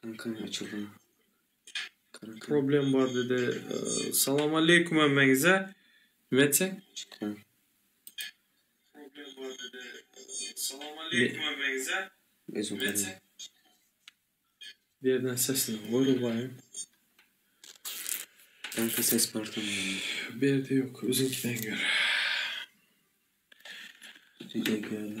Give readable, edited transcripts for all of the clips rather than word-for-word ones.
Kanka açıldı. Kanka. Problem var dedi. Salam aleyküm emmenize. Metse? Çıkar. Problem var dedi. Salam aleyküm emmenize. Metse? Bir yerden sesini koydu bayım. Kanka ses pardon. Bir yerde yok. Özünkiden gör. Stüdyo geldi.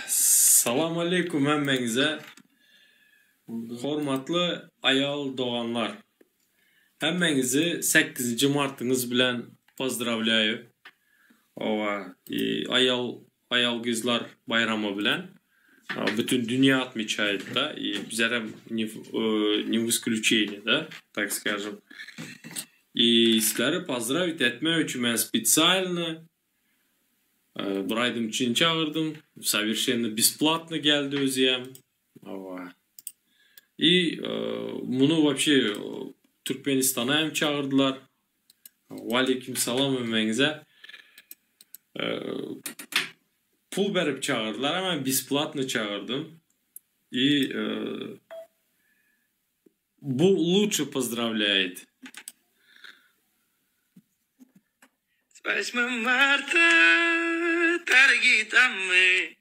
Salam aleyküm emmenize. Hormatlı ayal doğanlar. Hemmenizi 8. martınız bilen pozdravляю. Ova ayal kızlar bayramı bilen. Bütün dünya отмечает, да, и bizler не в исключение, да, так скажем. И sizleri поздравить etmek için ben специально bir aydım için çağırdım. Совершенно бесплатно geldi özüyem. И bunu вообще Türkmenistan'a hem çağırdılar. Aleyküm salam emmenize. Pul verip çağırdılar ama бесплатно çağırdım. И bu лучше поздравляет. С 8 марта, дорогие дамы,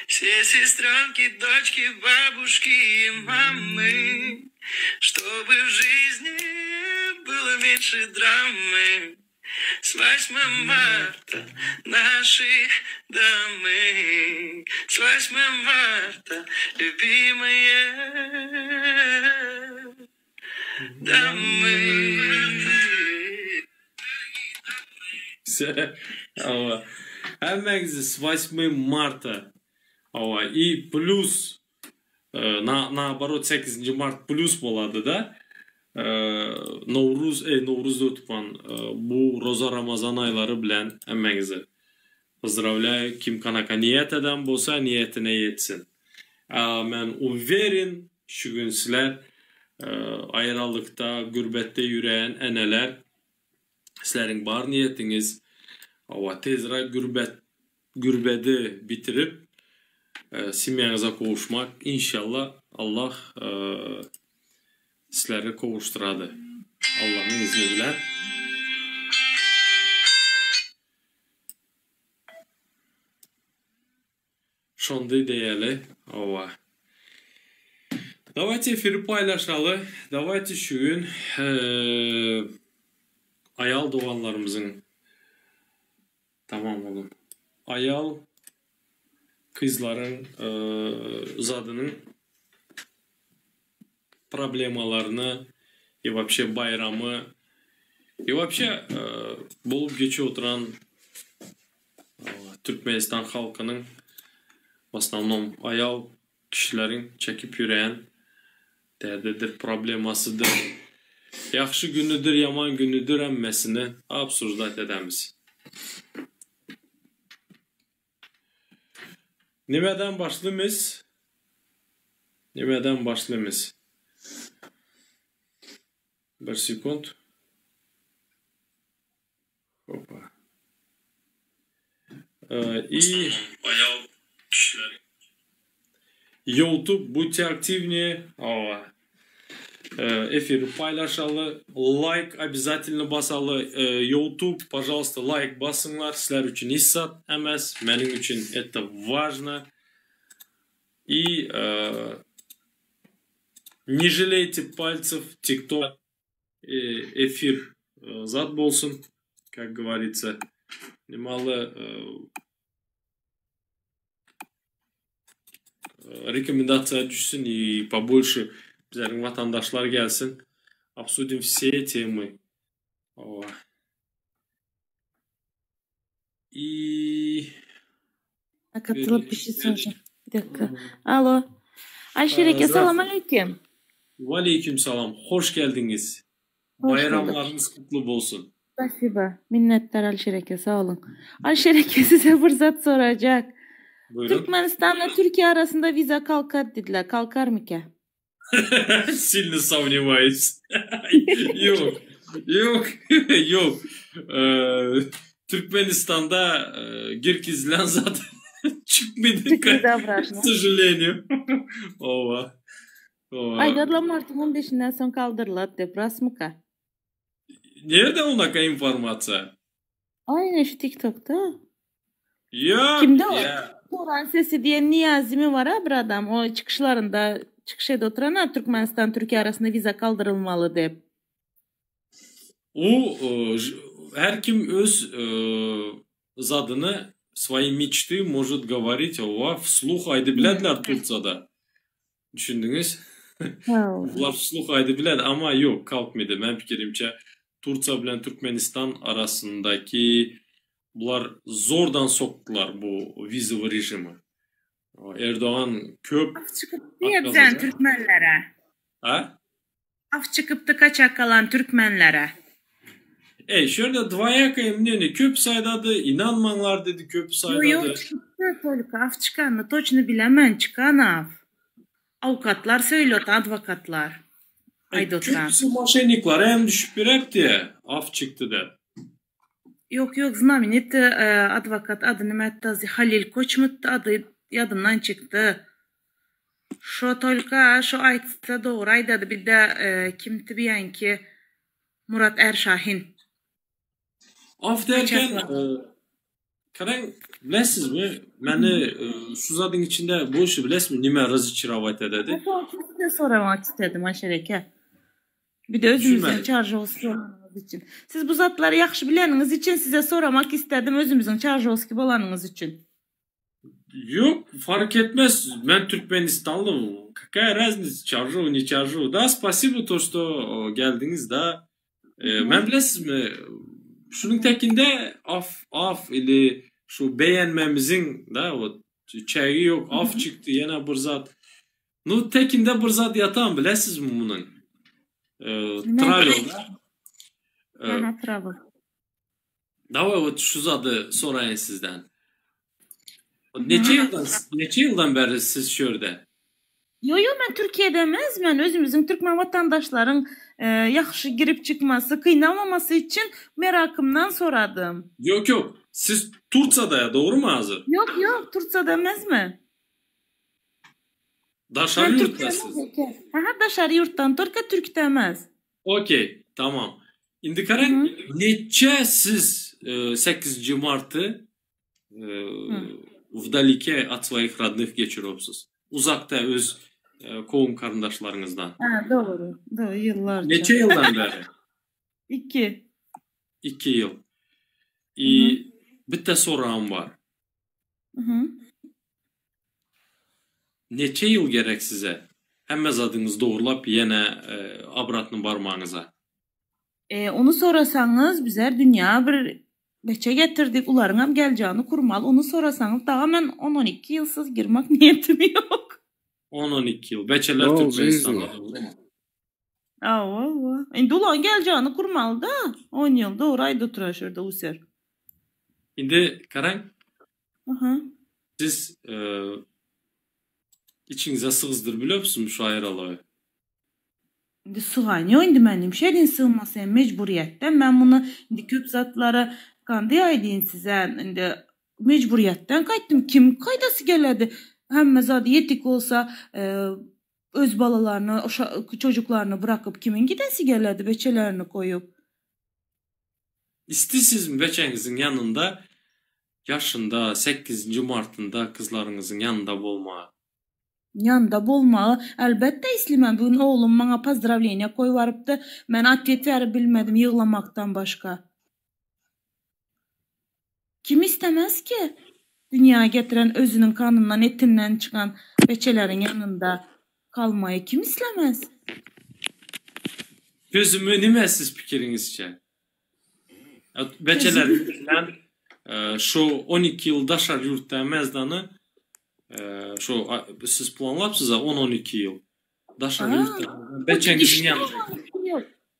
все сестренки, дочки, бабушки и мамы, чтобы в жизни было меньше драмы. С 8 марта, наши дамы, с 8 марта, любимые дамы. Hemmenizi с 8 марта. И плюс наоборот 8 март плюс болады да. Novruz ötüpan bu Roza Ramazan ayları bilen hemmenizi pozdravляю. Kim kanaka niyet eden bolsa niyetine yetsin. Ben uverin şu gün sizler ayrılıkta, gürbette yürüyen eneler sizlerin bar niyetiniz tezra gürbedi bitirip simyanıza kavuşmak. İnşallah Allah sizleri kavuşturadı. Allah'ın izniyle. Şonday değerli. Давайте эфирі paylaşalı. Давайте şu gün ayal doğanlarımızın tamam oğlum. Ayal kızların zadının problemalarını и вообще bayramı и вообще bulup geçiyor oturan Türkmenistan halkının в основном ayal kişilerin çekip yürüyen derdidir, problemasıdır. Yaxşı günüdür, yaman günüdür emmesini absurdat edemiz. Nimeden başlayımız? Bir sekund. Hoppa. И YouTube, будьте активнее. Эфир paylaşalı. Like обязательно basalı. YouTube, пожалуйста, like basınlar. Sizler için hissat emez. Benim için это важно. И не жалейте пальцев. TikTok эфир зад болсын, как говорится. Немало рекомендация düşsün и побольше bizlerin vatandaşlar gelsin. Обсудим все темы. И katılıp bir şey soracağım. Bir dakika. Alo. Ayşereke selam aleyküm. Aleyküm selam. Hoş geldiniz. Hoş Bayramlarınız kutlu olsun. Spasiba. Minnettar Ayşereke sağ olun. Ayşereke size fırsat soracak. Buyurun. Türkmenistan'la Türkiye arasında vize kalkar dediler. Kalkar mı ki? Сильно сомневаюсь. Yok. Türkmenistan'da Girgizlen zaten Çıkmadı. Çıkmadı К обратно. сожалению. Ova. Ova. Aygadlar Mart'ın 15'inden son kaldırıladı dep rasmıka. Nerede onaka informatsiya? Aynen şu TikTok'ta. Yok. Kimde o? Ya. Turan Sesi diye Niyazi mi var ha bir adam? O çıkışlarında çıkış ede oturan ha Türkmenistan Türkiye arasında vize kaldırılmalı dep. O her kim öz zadını свои мечты может говорить ova вслух aydı bilediler Turca'da. Düşündünüz? Bunlar вслух aydı biledi ama yok kalkmadı. Ben fikrimce Turca bilen Türkmenistan arasındaki bunlar zordan soktular bu vize rejimi. Erdoğan köp Af çıkıp diyeceksin Türkmenlere. ha? Af çıkıp da kaçak kalan Türkmenlere. Şöyle двоякое мнение. Köp saydadı, inanmanlar dedi köp saydadı. Yok çıktı только af çıkanını toçunu bilemem çıkan af. Avukatlar söylüyor advokatlar. Ayda oturan. Köpsü moşenlikler hem düşüp bir hep diye af çıktı da. Yok знаменит advokat adı Nimet Halil Koçmut adı yadından çıktı. Şu только şu aytsa doğru aydadı bir de kimdi bilen ki Murat Erşahin. Af derken karan bilesiz mi? Beni şu zadın içinde bu işi bilesiz mi? Nime razıçıravat dedi. Size sormak istedim aşereke. Bir de özümüzün çarjı olmanız için. Siz bu zatları yaxşı bileniniz için size sormak istedim özümüzün çarjı olski olanınız için. Yok fark etmez. Ben Türkmenistanlıyım. Какая разница? Çarjı не çarjı. Da spasibo to что geldiniz da. Ben bilesiz mi? Şunun tekinde af ili şu beğenmemizin da o çayı yok af çıktı yine bir zat. Nu tekinde bir zat yatan bilesiz mi bunun? Travel'da. Travel. Dava şu zatı sorayım sizden. Neçe yıldan beri siz şurada? Yo ben Türkiye'de emez ben özümüzün Türkmen vatandaşların yaxşı girip çıkması, kıynamaması için merakımdan soradım. Yok. Siz Turca'da ya doğru mu hazır? Yok Turca'da emez mi? Daşarı yurttasınız. Daşarı yurttan Türk demez. Okey, tamam. İndi karan neçe siz 8 Mart'ı vdalike от своих родных geçiriyorsunuz? Uzakta öz kovum kardeşlerinizden. Doğru yıllarca. Neçe yıldan beri? 2. 2 yıl. Bir de sorum var. Neçe yıl gerek size? Hemmez adınız doğrulap yine abratını barmağınıza. Onu sorasanız bizler dünya bir beçe getirdik. Uların hem geleceğini kurmal. Onu sorasanız daha ben 10-12 yılsız girmek niyetim yok. 10-12 yıl. Beçeler Türkmenistan'da. Şimdi ulan geleceğini kurmal da 10 yılda orayda oturar şurada user. Şimdi Karan siz içinize sığızdır biliyor musunuz şu ayralığı? Şimdi sığanıyor indi benim şeyden sığması mecburiyetten. Ben bunu indi köp zatlara kandı aydın size indi mecburiyetten kayttım. Kim kaydası geledi? Hem zaten yetik olsa öz balalarını, çocuklarını bırakıp kimin gidesi geledi beçelerini koyup. İstisiz mi beçenizin yanında yaşında 8. Mart'ında kızlarınızın yanında olma? Yanında bolmağı elbette istemem. Bugün oğlum bana pozdravleniya koy varıp da ben atlet verip bilmedim yığlamaktan başka. Kim istemez ki? Dünyaya getiren özünün kanından etinden çıkan beçelerin yanında kalmayı kim istemez? Gözümü nimesiz fikrinizce? Beçelerin şu 12 yıl daşar yurtta mezdanı şu siz planlapsınız 10-12 yıl. Daşar yurtta. Beçenizin yanında.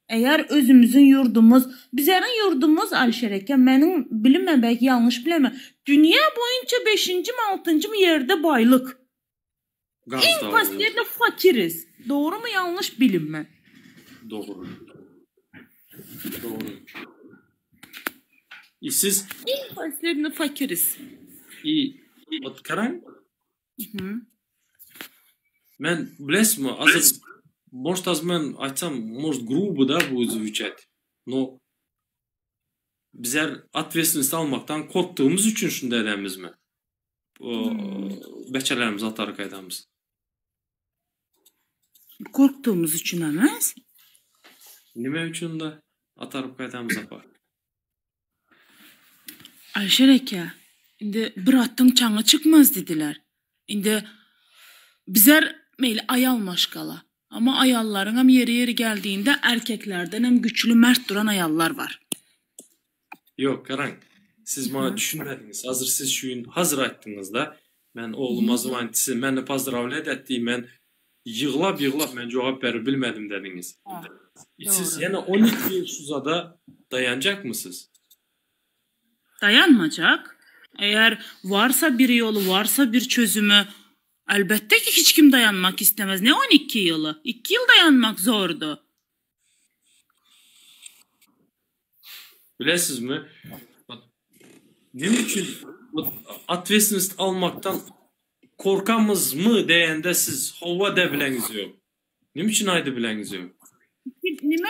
Eğer özümüzün yurdumuz, bizlerin yurdumuz Alşereke, benim bilinmem belki yanlış bilemem. Dünya boyunca 5. mi 6. mı yerde baylık. En pasiyerle fakiriz. Doğru mu yanlış bilinmem. Doğru. Siz en pasiyerle fakiriz. Ot karang. Hı. Men bilesizmi, azır может men aytsam, может грубо da bu özü üçet. No bizler ответственность almaktan korktuğumuz için şunda edemizmi? Beçelerimiz atarı kaydamız. Korktuğumuz için emez. Nime üçün de atarıp kaydamız apar. Ayşer eke, indi bir attın çağı çıkmaz dediler. İndi bizler meyli ayal maşkala. Ama ayalların hem yeri geldiğinde erkeklerden hem güçlü mert duran ayallar var. Yok karang. Siz bana düşünmediniz. Hazır siz şuyun hazır ayttınızda. Ben oğlum azmantisi, meni pozdravlet ettiğim men yığlap men cevap verir bilmedim dediniz. Siz yine 12 yıl şuzada dayanacak mısınız? Dayanmayacak. Eğer varsa bir yolu, varsa bir çözümü, elbette ki hiç kim dayanmak istemez. Ne 12 yılı? 2 yıl dayanmak zordu. Bilesiniz mi? Ne için ответственность almaktan korkamız mı deyende siz hova de bileniz yok. Ne için aydı bileniz yok?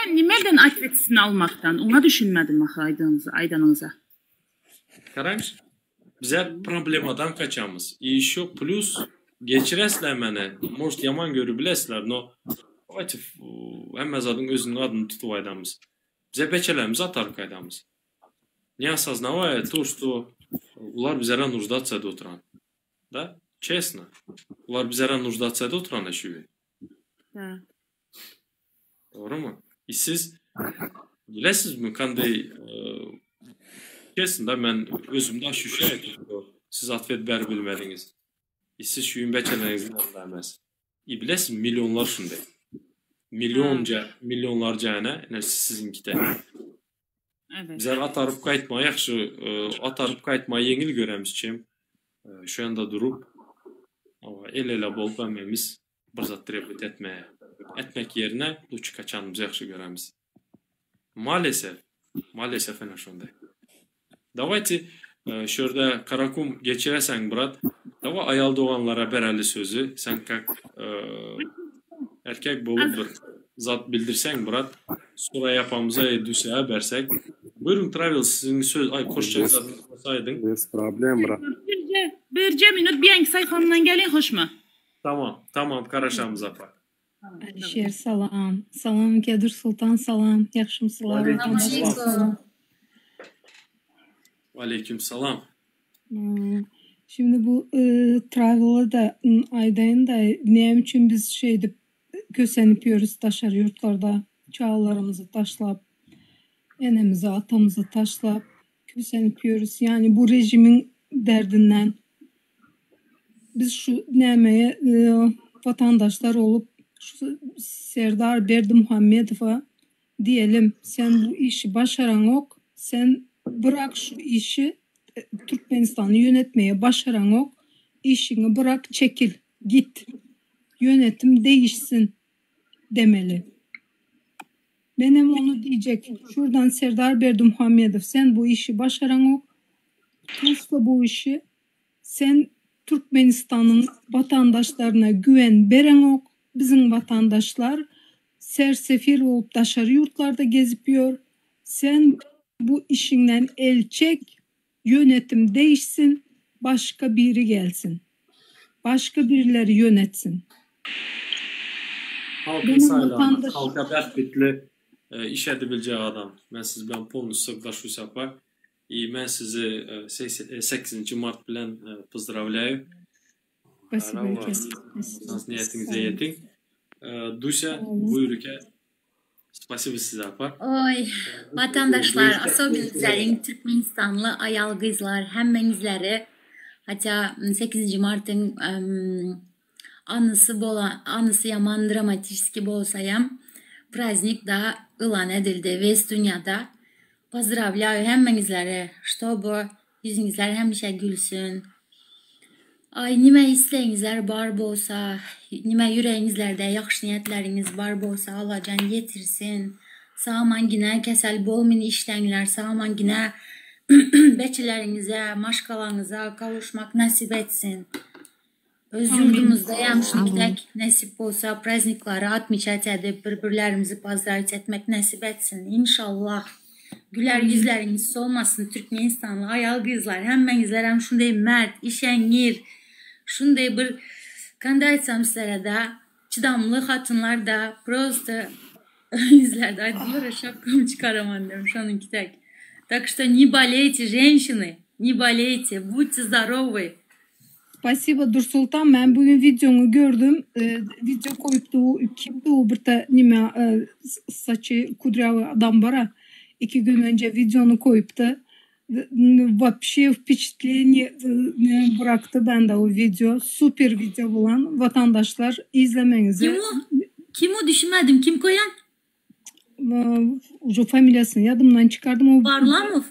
Nimeden atletini almaktan? Ona düşünmedim aydanınıza. Karang, bizler problemadan kaçamız. İş yok plus geçiresler mene. Most yaman görü bilesler. No, hemen zadın özünün adını tutup aydamız. Bize beçelerimizi atar kaydamız. Не осознавая то, что ular bizlere нуждаться oturan. Da, честно. Ular bizlere нуждаться oturan eşiği. Evet. Doğru mu? Siz bilesiniz mi kanday kesin de ben özümde şu şey ettim. Siz atvet ber bilmediniz. Siz şu beçelerinizin anlamaz. Bilesiniz milyonlar şimdi. Milyonlarca ne sizinki de. Evet. Bizler atarıp kayıtma yaxşı atarıp kayıtma yengil göremizçim. Şu anda durup el bolup ememiz bir zat trebut etmek yerine luçu kaçanımızı yaxşı göremiz. Maalesef ana şunday. Давайте şurada Karakum geçiresen brat. Dava ayal doğanlara bereli sözü. Sen kak erkek bolup bir zat bildirsen brat. Sonra yapamıza düşe bersek. Buyurun Travel sizin söz koşacak saydın. Без проблем, брат. Birce minut bir yangi sayfamdan gelin hoş mu? Tamam karaşamız apar. Alişer salam. Salam Kedir Sultan salam. Yaxşımsızlar. Aleyküm salam. Şimdi bu Travel'a da aydayın da ne için biz şeyde kösenip yiyoruz taşar yurtlarda çağlarımızı taşlap enemizi atamızı taşlap kösenip yiyoruz. Yani bu rejimin derdinden biz şu nemeye vatandaşlar olup şu Serdar Berdimuhamedov'a diyelim sen bu işi başaran ok, sen bırak şu işi Türkmenistan'ı yönetmeye başaran ok, işini bırak çekil git yönetim değişsin demeli. Benim onu diyecek. Şuradan Serdar Berdimuhamedov sen bu işi başaran ok, taşla bu işi sen Türkmenistan'ın vatandaşlarına güven veren ok. Bizim vatandaşlar sersefil olup dışarı yurtlarda gezipiyor. Sen bu işinden el çek, yönetim değişsin, başka biri gelsin. Başka birileri yönetsin. Halkın sayılanı, halka behbetli iş edebileceği adam. Ben siz ben polnus sırdaşı sapar. Ben sizi 8. Mart bilen pozdravляю. Спасибо. Siz niyetinize yetin. Duся, buyurun. Spasibo size apar. Oy, vatandaşlar, особенно Türkmenistanlı ayal kızlar, hemmenizleri, hatta 8. Mart'ın anısı yaman dramatik bolsayam, praznik da ilan edildi ve dünyada. Поздравляю hemmenizleri, чтобы yüzünüzler hemşe gülsün. Ay, nime isteğinizler bar bolsa, nime yüreğinizlerde yaxşı niyetleriniz bar bolsa Allah can getirsin. Sağman yine kesel bolmin iştenler, sağman yine beçilerinize, maşkalarınıza kavuşmak nasip etsin. Öz yurdumuzda yamşılıktek nasip olsa praznikları atmışat edip birbirlerimizi pazarlık etmek nasip etsin. İnşallah. Güler yüzleriniz olmasın Türkmenistanlı ayal kızlar. Hemmenizler hem şunday mert, işengir, şunday bir kanday etsem sizlere de çıdamlı hatınlar da prosta yüzlerde diyor şapkamı çıkaramam diyorum şu anki tek. Так что не болейте, женщины, не болейте, будьте здоровы. Спасибо, Dursultan. Ben bugün videonu gördüm. Video koyuptu. Kimdi o bir de nime saçı kudryalı adam bara. 2 gün önce videonu koyuptu. Вообще впечатление bıraktı bende o video. Süper video bulan vatandaşlar izlemenizi. Kim o düşünmedim. Kim koyan? Ucu familyasını yadımdan çıkardım. Varlamov.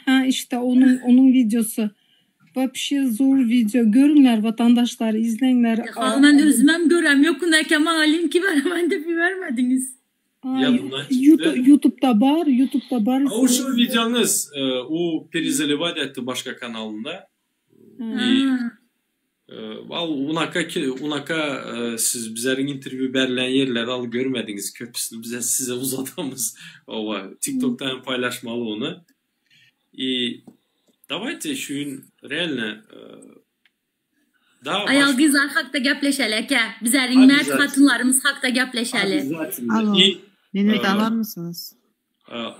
Ha işte onun videosu. Вообще zor video. Görünler vatandaşlar, izleyenler. Ben de özümem görem. Yokun eken halim ki ben de bir vermediniz. YouTube'da var. O şu videonuz o перезаливать etti başka kanalında. Unaka siz bizlerin interview verilen yerler al görmediniz köpüsünü bize size uzatamız. TikTok'tan paylaşmalı onu. Давайте şu gün реально Ayal kızlar hakta gepleşelek ha. Bizlerin mert hatınlarımız hakta gepleşeli. Alo. Beni de alar mısınız?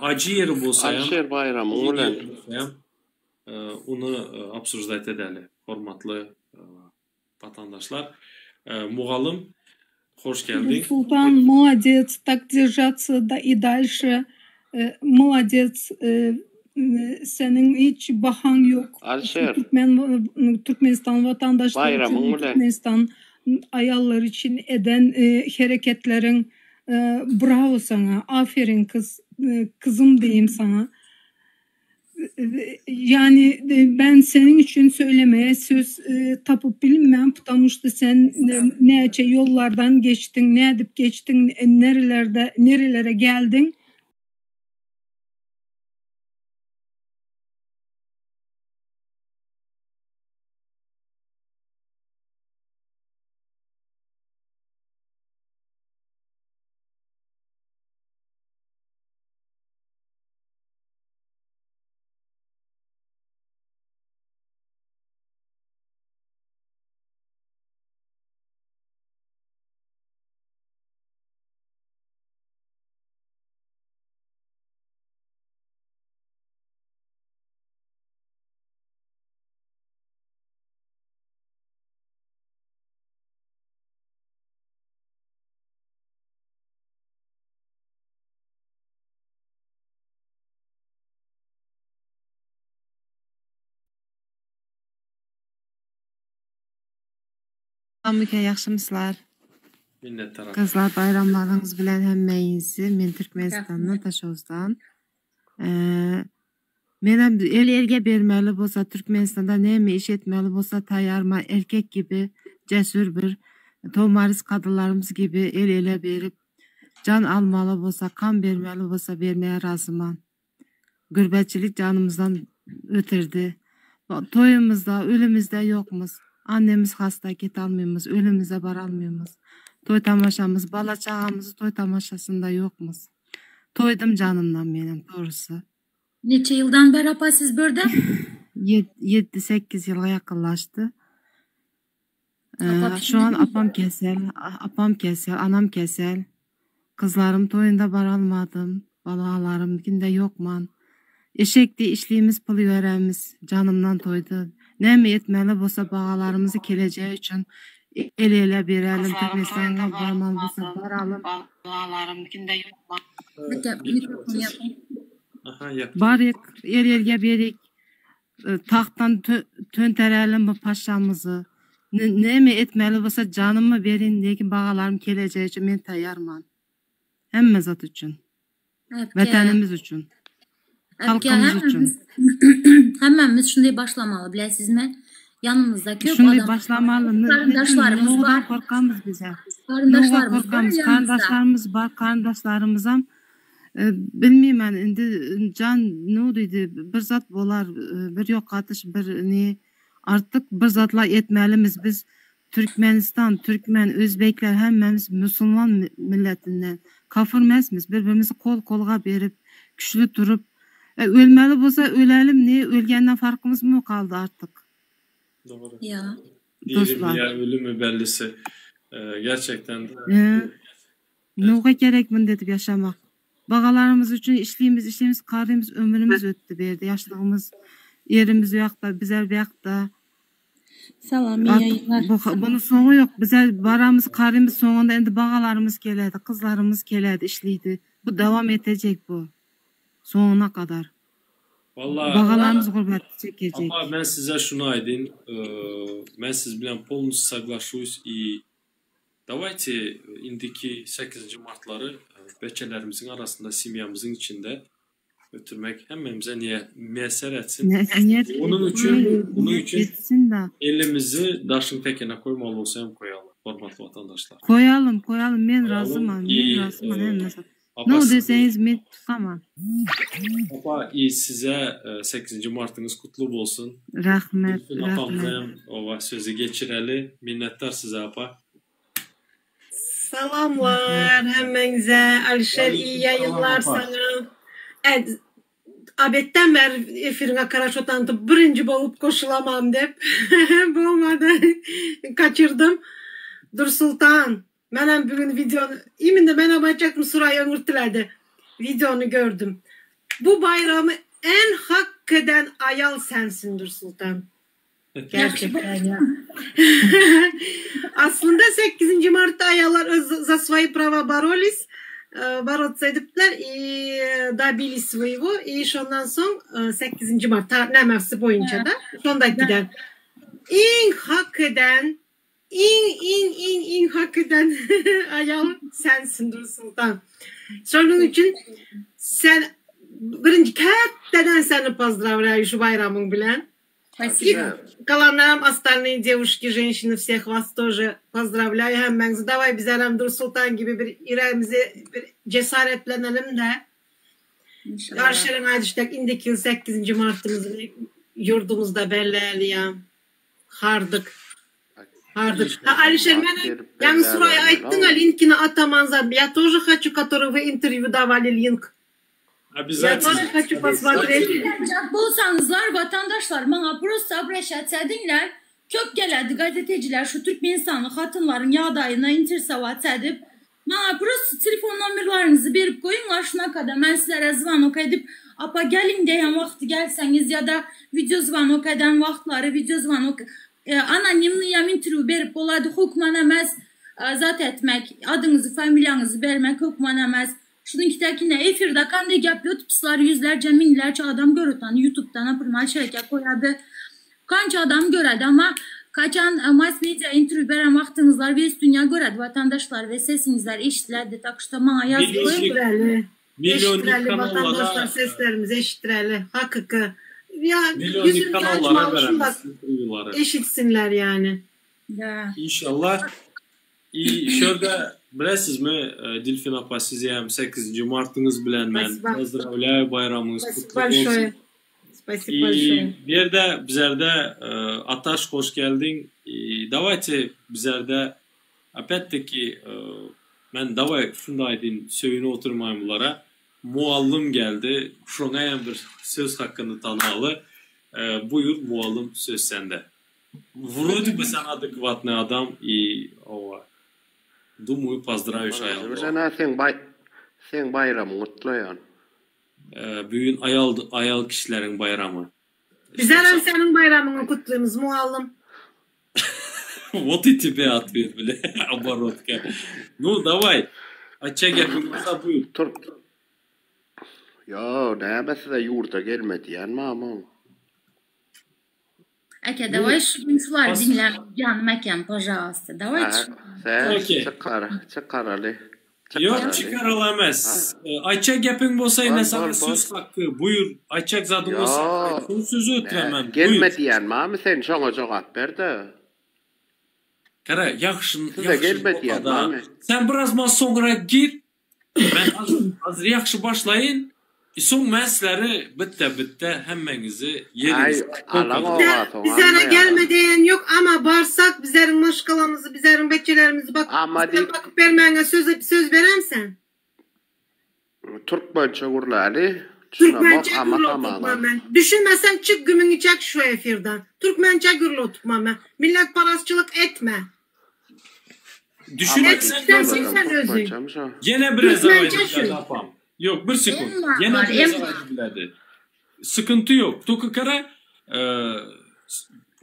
Acı yeri bolsayam. Alişer Bayram, ulan. Onu обсуждать edelim. Hormatlı vatandaşlar. Muğalım, hoş geldin. Sultan, молодец, так держаться да и дальше. Молодец. Senin hiç bahan yok. Alişer. Türkmenistan vatandaşları Bayram, için, Türkmenistan ayallar için eden hareketlerin bravo sana. Aferin kızım diyeyim sana. Yani ben senin için söylemeye söz tapıp bilmem. Потому что sen ne yollardan geçtin, ne edip geçtin, nerelere geldin. Hamıka yaxşımısınızlar? Minnettar. Kızlar bayramlarınız bilen hemmeyizi. Men Türkmenistan'dan, Taşovuzdan. Menem el-elge bermeli bolsa Türkmenistan'da nemi iş etmeli bolsa tayarma erkek gibi cesur bir tomariz kadınlarımız gibi el-ele berip can almalı bolsa, kan vermeli bolsa vermeye razıman. Gürbetçilik canımızdan ötürdü. Toyumuzda, ölümüzde yokmuz. Annemiz hasta git almıyoruz, ölümüze baralmıyoruz. Toy tamaşamız, bala çağımızı toy tamaşasında yokmuz. Toydum canımdan benim doğrusu. Neçe yıldan beri apa siz burada? 7-8 yıla yakınlaştı. Şu an apam kesel, anam kesel. Kızlarım toyunda baralmadım. Balalarımkinde yokman. Eşekti işliğimiz pılı veremiz. Canımdan toydu. Ne mi etmeli bolsa bağalarımızı keleceği için el-ele berelim. Türkmenistan'a barmalı bolsa baralım. Bağalarımkinde yokman. Mikrofonu yapın. Barik, er-erge berik. Tahttan tönterelim bu paşamızı. Ne mi etmeli bolsa canımı verin. Lekin bağalarım keleceği için men tayarman. Hemme zat için. Vatanımız için. Halkımız için. Hemmemiz şunday başlamalı bilesizmi? Yanımızda köp şunday adam. Başlamalı. Kardeşlerimiz var. Korkamiz bize. Kardeşlerimiz var. Kardeşlerimiz var. Kardeşlerimizam Bilmeymen indi can ne dedi bir zat bolar bir yok atış bir ne artık bir zatla etmelimiz biz Türkmenistan, Türkmen, Özbekler hemmemiz Müslüman milletinden kafir emasmiz birbirimizi kol kolga berip güçlü durup ölmeli bolsa ölelim ne ölgenden farkımız mı kaldı artık? Doğru. Ya. Diyelim ya ölümü bellisi. Gerçekten de. Nuga gerekmin dedip yaşamak. Bağalarımız için işleyimiz, karıyımız, ömrümüz öttü berdi. Yaşlığımız, yerimiz yok da, bizler yok da. Salam, iyi yayınlar. Bunun sonu yok. Bizler baramız, karıyımız sonunda endi bağalarımız geledi, kızlarımız geledi, işleydi. Bu devam edecek bu. Sonuna kadar. Vallahi Bağalarımız gurbet çekecek. Ama ben size şunu aydım. Ben siz bilen полностью соглашусь и давайте indiki 8. Martları beçelerimizin arasında, simyamızın içinde götürmek hemmemize niye müesser etsin. Bunun için elimizi daşın tekine koymalı olsam koyalım. Hormatlı vatandaşlar. Koyalım. Men razımam. Ne deseniz men tutamam. Apa size 8. Martınız kutlu olsun. Rahmet. Ova sözü geçireli. Minnettar size apa. Salamlar hemmenize. Alişer iyi yayınlar sana. Abetten beri efirine karaşotandı birinci bolup koşulamam dep. Bulmadı. Kaçırdım. Dur Sultan. Ben bugün videonu, iminde ben abacaktım Suray'a ürtüledi. Videonu gördüm. Bu bayramı en hak eden ayal sensin Dur Sultan. Gerçekten ya. Aslında 8. Mart'ta ayallar за свои права боролись. Бороться edipler. Добили своего. И ondan sonra 8. Mart tarihlemesi boyunca da sonda gider. En hak eden in hak eden ayal sensin Dur Sultan. Sonun için sen birinci kattadan seni поздравляю şu bayramın bilen. Спасибо. Kalanlarım остальные девушки, женщины, всех вас тоже поздравляю. Hemmenizi davay bizlerem Dur Sultan gibi bir iremizi bir cesaretlenelim de. Karşılarına aydıştık indiki yıl 8. Mart'ımızı yurdumuzda belleyelim. Hardık. Alişer, yani Suraya ayttın, linkini atamanza. Я тоже хочу, который вы интервью давали link. Обязательно. Я тоже хочу посмотреть. Bolsanızlar vatandaşlar bana просто обращаться edinler. Çok geledi gazeteciler şu Türkmenistanlı kadınların yağdayına intersavat edip bana просто telefon numaralarınızı verip koyunlar şuna kadar ben sizlere zvanok edip apa gelin diyen vakti gelseniz ya da video zvanok eden vaktları video zvanok anonimliyem interview verip oladı hukman emez zat etmek adınızı familyanızı vermek hukman emez. Şunun kitakine efirde kandı yapıyor tutuşlar yüzlerce minlerce adam görüten YouTube'dan apırmal şirket koyadı. Kanca adam göredi ama kaçan mass media interview veren vaxtınızlar ve dünya göredi vatandaşlar ve sesinizler eşitlerdi. Tak işte bana yazdı. Eşitreli vatandaşlar seslerimizi eşitreli. Hakiki. Ya yüzünü açmalısın bak eşitsinler yani. Ya. İnşallah. Şurada biləsiz mi Dilfin apa sizi hem 8. Martınız bilen ben pozdravляю bayramınız kutlu olsun. Спасибо большое. Bir yerde bizlerde Ataş hoş geldin. Давайте bizlerde опять-таки ben davay şundaydın söyüne oturmayın bunlara. Muallim geldi. Şuna hem bir söz hakkını tanımalı. Buyur muallim söz sende. Вроде бы sen adekvatный adam и думаю, поздравишь ayal. Sen bayram mutlu yani. Bugün ayal kişilerin bayramı. Bizler senin bayramını kutluyoruz muallim. Вот и тебе ответ, бля, оборотка. Ну, давай. Açacak buyur. Tur. Ya ne mesela yurda gelmedi yani ama. Окей, давай şunlar dinle canım mekan, пожалуйста. Давай. Çıkar Ali. Yok çıkarılamaz. Açacak yapın bolsa mesela söz hakkı. Buyur. Açacak zadın olsa. Son sözü ötüremem. Gelmedi yani ama sen şuna cevap ver de. Kara yaxşın. Gelmedi yani. Sen birazdan sonra gir. Ben hazır yaxşı başlayın. Son meseleleri bitte hemmenizi yeriz. Bizlere gelme diyen yok ama barsak bizlerin maşkalamızı, bizlerin bekçelerimizi bak. Bakıp vermeyene söz veremsen. Türkmençe gurlali. Türkmençe gürlü oturtmam ben. Düşünmesen çık gümünü çek şu efirden. Türkmençe gürlü oturtmam ben. Millet parasçılık etme. Düşünmesen yine biraz yapam. Yok bir sekund. Yine biraz biladi. Sıkıntı yok. Toku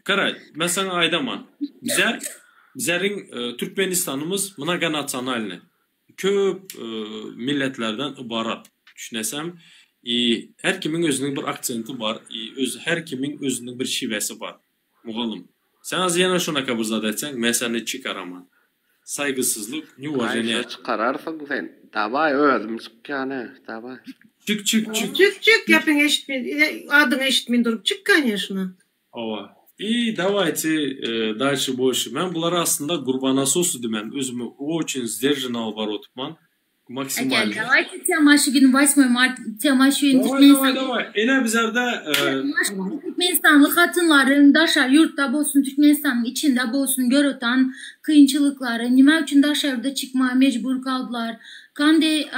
kara mesela aydaman. Bizlerin Türkmenistanımız mınaga nasyonalni. Köp milletlerden ibarat. Düşünesem her kimin özünün bir aksenti var. Her kimin özünün bir şivesi var. Muğalım. Sen az yana şuna kabızat etsen mesela çıkaraman. Saygısızlık, nüvajene. Çıkararsın sen. Davay özüm çık yani. Davay. Çık yapın eşitmeyin. Adını eşitmeyin durup çık yaşına. Ova. Давайте дальше больше. Ben bunları aslında kurbana sosu demen. Özümü очень сдержанно оборотman. Максимально. Давайте тема şu gün 8 Mart tema şu gün Türkmenistan. Ene bizlerde Türkmenistanlı kadınların daşar yurtta bolsun, Türkmenistanın içinde bolsun görüten kıyınçılıkları, nime üçün daşar yurda çıkmaya mecbur kaldılar. Kanday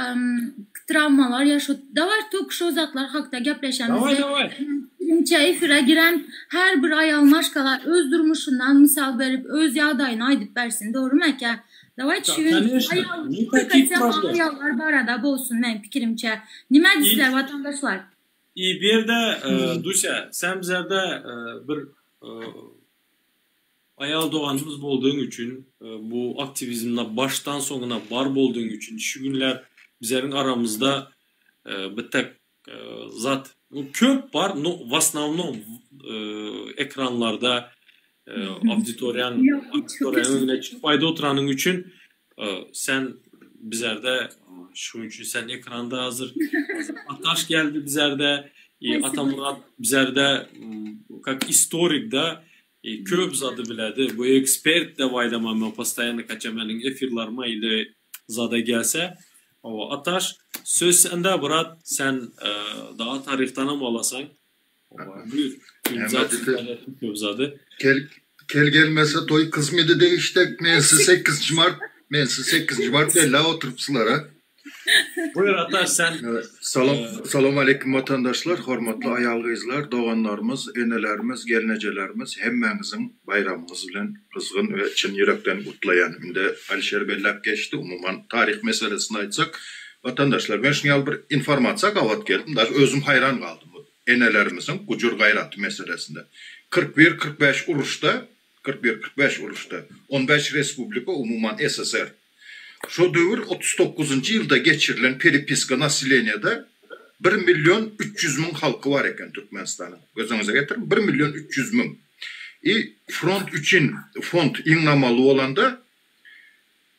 travmalar yaşadı. Da var tok şozatlar hakta gepleşemizde. Birinci efire giren her bir ayal maşkalar öz durmuşundan misal verip öz yağdayını aydıp versin. Doğru mu ki? Давайте şu ayallar barada bolsun men fikrimçe. Nime dizler vatandaşlar? Bir de Duşa sen bizlerde bir ayal doğanımız olduğun için bu aktivizmle baştan sonuna var olduğun için şu günler bizlerin aramızda bir tek zat köp var в основном ekranlarda auditoriyanın önüne çıkmaydı oturanın için sen bizlerde şu için sen ekranda hazır Ataş geldi bizlerde Atamurat bizlerde как историк da köp zadı biledi bu ekspert de vaydamam постоянно kaçamenin efirlarıma ile zada gelse o Ataş söz sende Murat sen daha tarihten mi olasan buyur köp zadı gelmese toy kısmıydı de işte mensi 8 Mart bella oturupsılara. Buyur Ataş sen. Salam aleyküm vatandaşlar, hormatlı ayalgıyızlar, doğanlarımız, enelerimiz, gelinecelerimiz, hemmenizin bayramımız bilen kızgın ve çin yürekten kutlayan. Şimdi Alişer bellap geçti, umuman tarih meselesini aytsak. Vatandaşlar ben şuna bir informatsiya kavat geldim, da özüm hayran kaldım. Enelerimizin kucur gayratı meselesinde. 41-45 uruşta 15 respublika umuman SSR. Şu dövür 39. yılda geçirilen peripiska nasilyeniyada 1.300.000 halkı var eken Türkmenistan'ın. Gözünüze getirin 1.300.000. Fond inlamalı olanda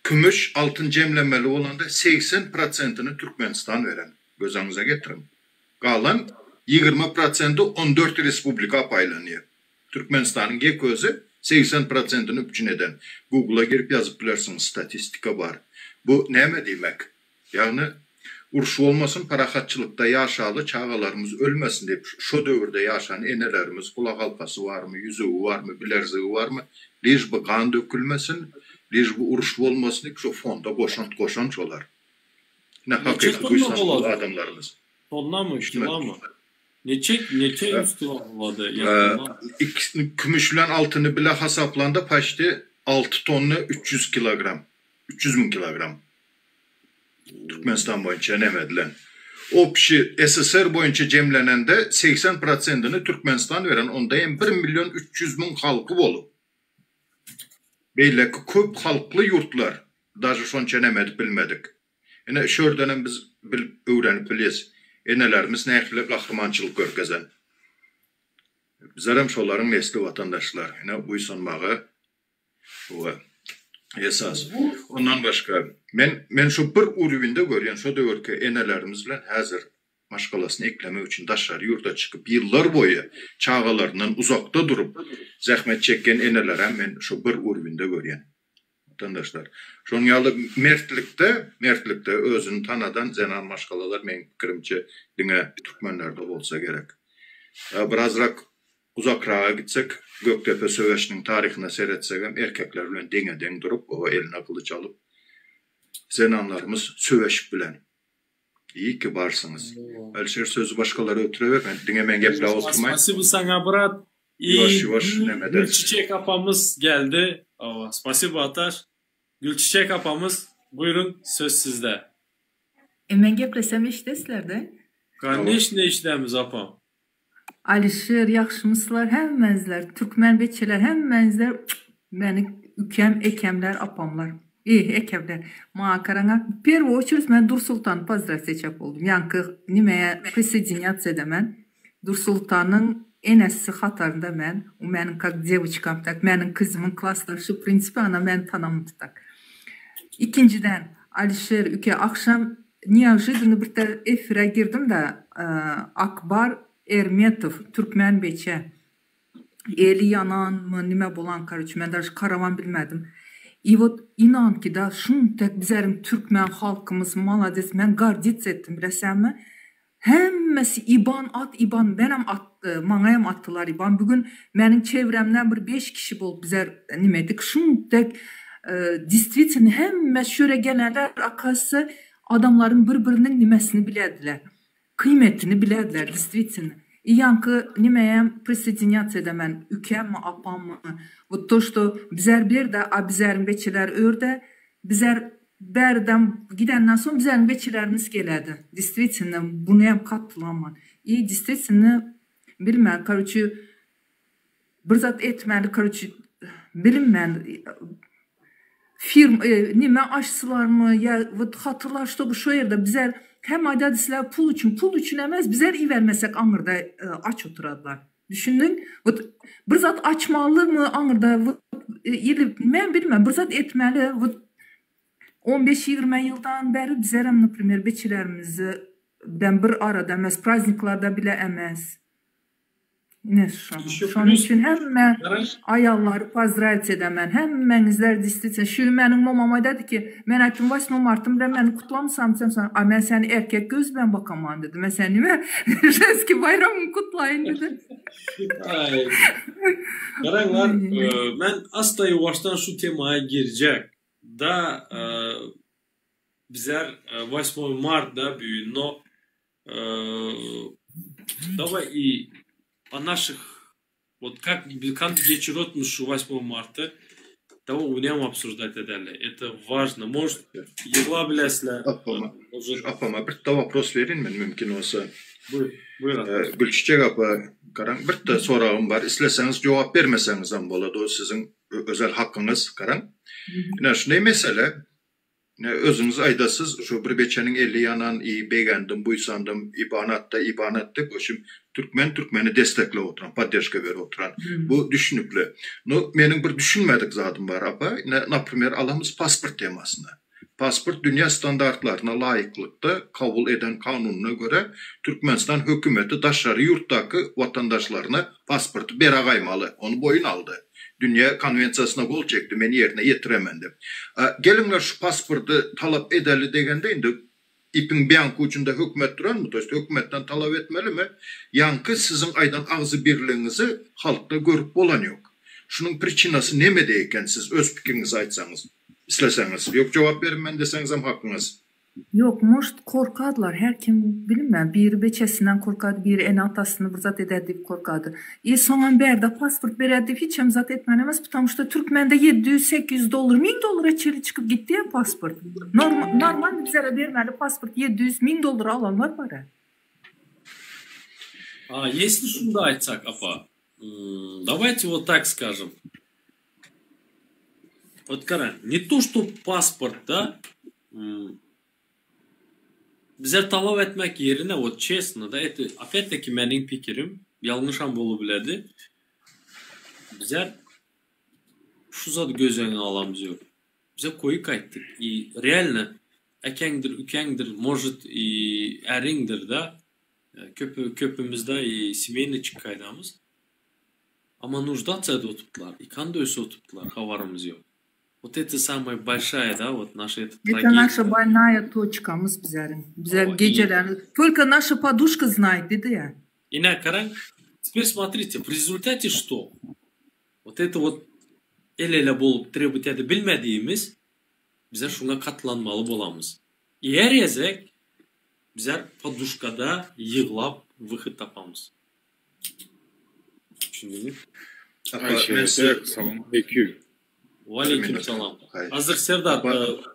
kümüş altın cemlemeli olanda 80%'ını Türkmenistan veren. Gözünüze getirin. Kalan 20% 14 respublika paylanıyor. Türkmenistan'ın geközü 80%'ını üpçün eden. Google'a girip yazıp bilersiniz statistika var. Bu ne demek? Yani urşu olmasın parakatçılıkta yaşalı çağalarımız ölmesin deyip şu dövrde yaşayan enelerimiz kulak halkası var mı, yüzüğü var mı, bilerziği var mı? Liş bu kan dökülmesin, liş bu urşu olmasın deyip şu fonda koşant olar. Ne hakikaten duysan bu adamlarımız. Tonla mı, kila mı? Neçe üstü olmadı? Kümüşlen altını bile hesaplandı paştı 6 tonlu 300 kilogram. 300.000 kilogram. Türkmenistan boyunca nemedilen. O pişi SSR boyunca cemlenen de 80%'ını Türkmenistan veren onda 1.300.000 halkı olup. Böyle köp halklı yurtlar. Daha şonça nemedip bilmedik. Yani şu dönem biz öğrenip biliyiz. Enelerimiz neyikli kahramançılık görkezen. Bizlerim şoların nesli vatandaşlar. Yani bu sonmağı o esas. Ondan başka men şu bir uruvinde görüyen şu dövrki enelerimiz bilen hazır maşgalasını ekleme için daşlar yurda çıkıp yıllar boyu çağalarından uzakta durup zahmet çeken enelere men şu bir uruvinde görüyen. vatandaşlar. Şoň ýaly mertlikde özüni tanadan zenan maşgalalar men pikirimçe diňe türkmenlerde bolsa gerek. Birazrak uzakrağa gitsek, Göktepe Söweşiniň taryhyna seretsek hem erkekler bilen deňe durup, o eline kılıç alıp, zenanlarımız Söweş bilen. İyi ki barsınız. Alşer sözü başkaları ötüreber, ben diňe men gepler oturmayın. Spasibo sana brat. Yavaş nemeder. Gülçiçek apamız geldi. Spasibo Ataş. Gülçiçek apamız, buyurun söz sizde. Men geplesem işdesizlerde. Ne işlemiz apam? Alişir, yaxşımıslar, hemmezler, Türkmen beçeler, hemmezler, meni ükem, ekemler, apamlar. Ekemler. Mağa karana, pervo oçuruz, men Dursultan Pazra seçap oldum. Yankı, nimeye presidinyat edemen. Dursultan'ın en esisi hatarında men, o menin kak devçikam tak, menin kızımın klaslaşı prinsipi ana men tanamı tutak. İkinciden, Alişir, üke akşam niyajidini bir de efire girdim da Akbar Ermetov, Türkmen beçe. Eli yanan mı, nime bolan karıç, men de karavan bilmedim. İnan ki da şun tek bizlerin Türkmen halkımız malades, men gardits ettim bilesem mi? Hemmesi İban, benim manayam attılar İban. Bugün benim çevremden bir 5 kişi bol bizler nimedik. Şun tek distritin hemmesi şöyle gelenler akası adamların birbirinin nimesini bilediler. Kıymetini bilediler distritin. Yankı nimeyem presidinyat edemen, ükem mi, apam mı? Bu to, što bizler bir de bizlerin beçiler örde, bizler berden gidenden sonra bizlerin beçilerimiz geledi. Distritinden bunu hem katılaman. İyi distritinden bilmem, karıcı bir zat etmeli, karıcı bilinmen nime aşçılar mı ya hatırlar što bu şu yerde bizler hem adadisler pul için emez bizler iyi vermesek Angır'da aç oturadılar. Düşündün? Bir zat açmalı mı Angır'da ben bilmem bir zat etmeli 15-20 yıldan beri bizler hem например beçilerimizi bir arada emez prazniklarda bile emez. Ne şun için hemen ayalları pozdravit edemen hemmenizler distitsen şu menin mamama dedi ki men aytdım 8 martım da meni kutlamsam sen men seni erkek göz ben bakamam dedi. Men seni mi eski bayramını kutlayın dedi. Karanglar men asta yavaştan şu temaya girecek da bizler 8 Mart'da büyün no давай и о наших, вот как вечерот şu 8 Mart'ı того унем обсуждать edelim. Это важно. Может, yıla bilesler. Apama bir de вопрос verin mi mümkün olsa? Buyurun. Gülçiçek apa, karang bir de sorağım var. İsteseniz cevap vermeseniz hem болады. O sizin özel hakkınız karang. Ne mesele? Özünüz aydasız şu bir beçenin eli yanan iyi beğendim, buysandım, ibanat deyip, o şimdi Türkmeni destekle oturan, paddeşke veri oturan. Bu düşünüklü. Benim bir düşünmedik zaten var apa. Naprimер, alamız pasport temasına. Pasport dünya standartlarına layıklıkta kabul eden kanununa göre Türkmenistan hükümeti daşarı yurttaki vatandaşlarına pasportu beragaymalı. Onu boyun aldı. Dünya konvensiyasına gol çekti, beni yerine yetiremendi. Gelinler şu pasportu talep edeli degende indi ipin bianku ucunda hükümet duran mı? Hükümetten talep etmeli mi? Yankı sizin aydan ağzı birliğinizi halkta görüp olan yok. Şunun pričinası ne mi deyken siz öz fikrinizi aytsanız, isteseniz. Yok cevap verin ben deseniz hem hakkınız. Yok, most korkadılar. Her kim bilmem. Biri beçesinden korkadı, biri en atasını zat ederdi korkadı. Sonra berde pasport beredi hiç hem zat etmenemez. Потому что Türkmen'de $700-800, $1000 çeli çıkıp gitti ya pasport. Normal bize vermeli pasport $700-1000 alanlar var ya. Если шунда айтсак, апа, давайте вот так скажем. Вот, Карен, не то, что паспорт, да, bizler talep etmek yerine o честно da это опять-таки benim fikrim yanlışam olabilirdi. Bizler şu zat göz önüne alamız yok. Bize koyu kayttık. Реально ekengdir,ükengdir, может erindir da köpümüzde семейный çıkaydığımız. Ama нуждаться da oturttular. İkan da öse oturttular. Havarımız yok. Вот это самая большая, да, вот наша эта Это трагедия. наша больная точкамыз bizlerin. Bizler Ой. geceleri. Только наша подушка знает, dedi ya. И на Коран, теперь смотрите, в результате что? Вот это вот el-ele bolup требовать это bilmediğimiz bizler şuna katlanmalı bolamız. Eğer ezek bizler подушкада yığılap выход tapamız. Düşündünüz mü? Салам алейкум. Валейкум салам. Hayır. Hazır Serdar,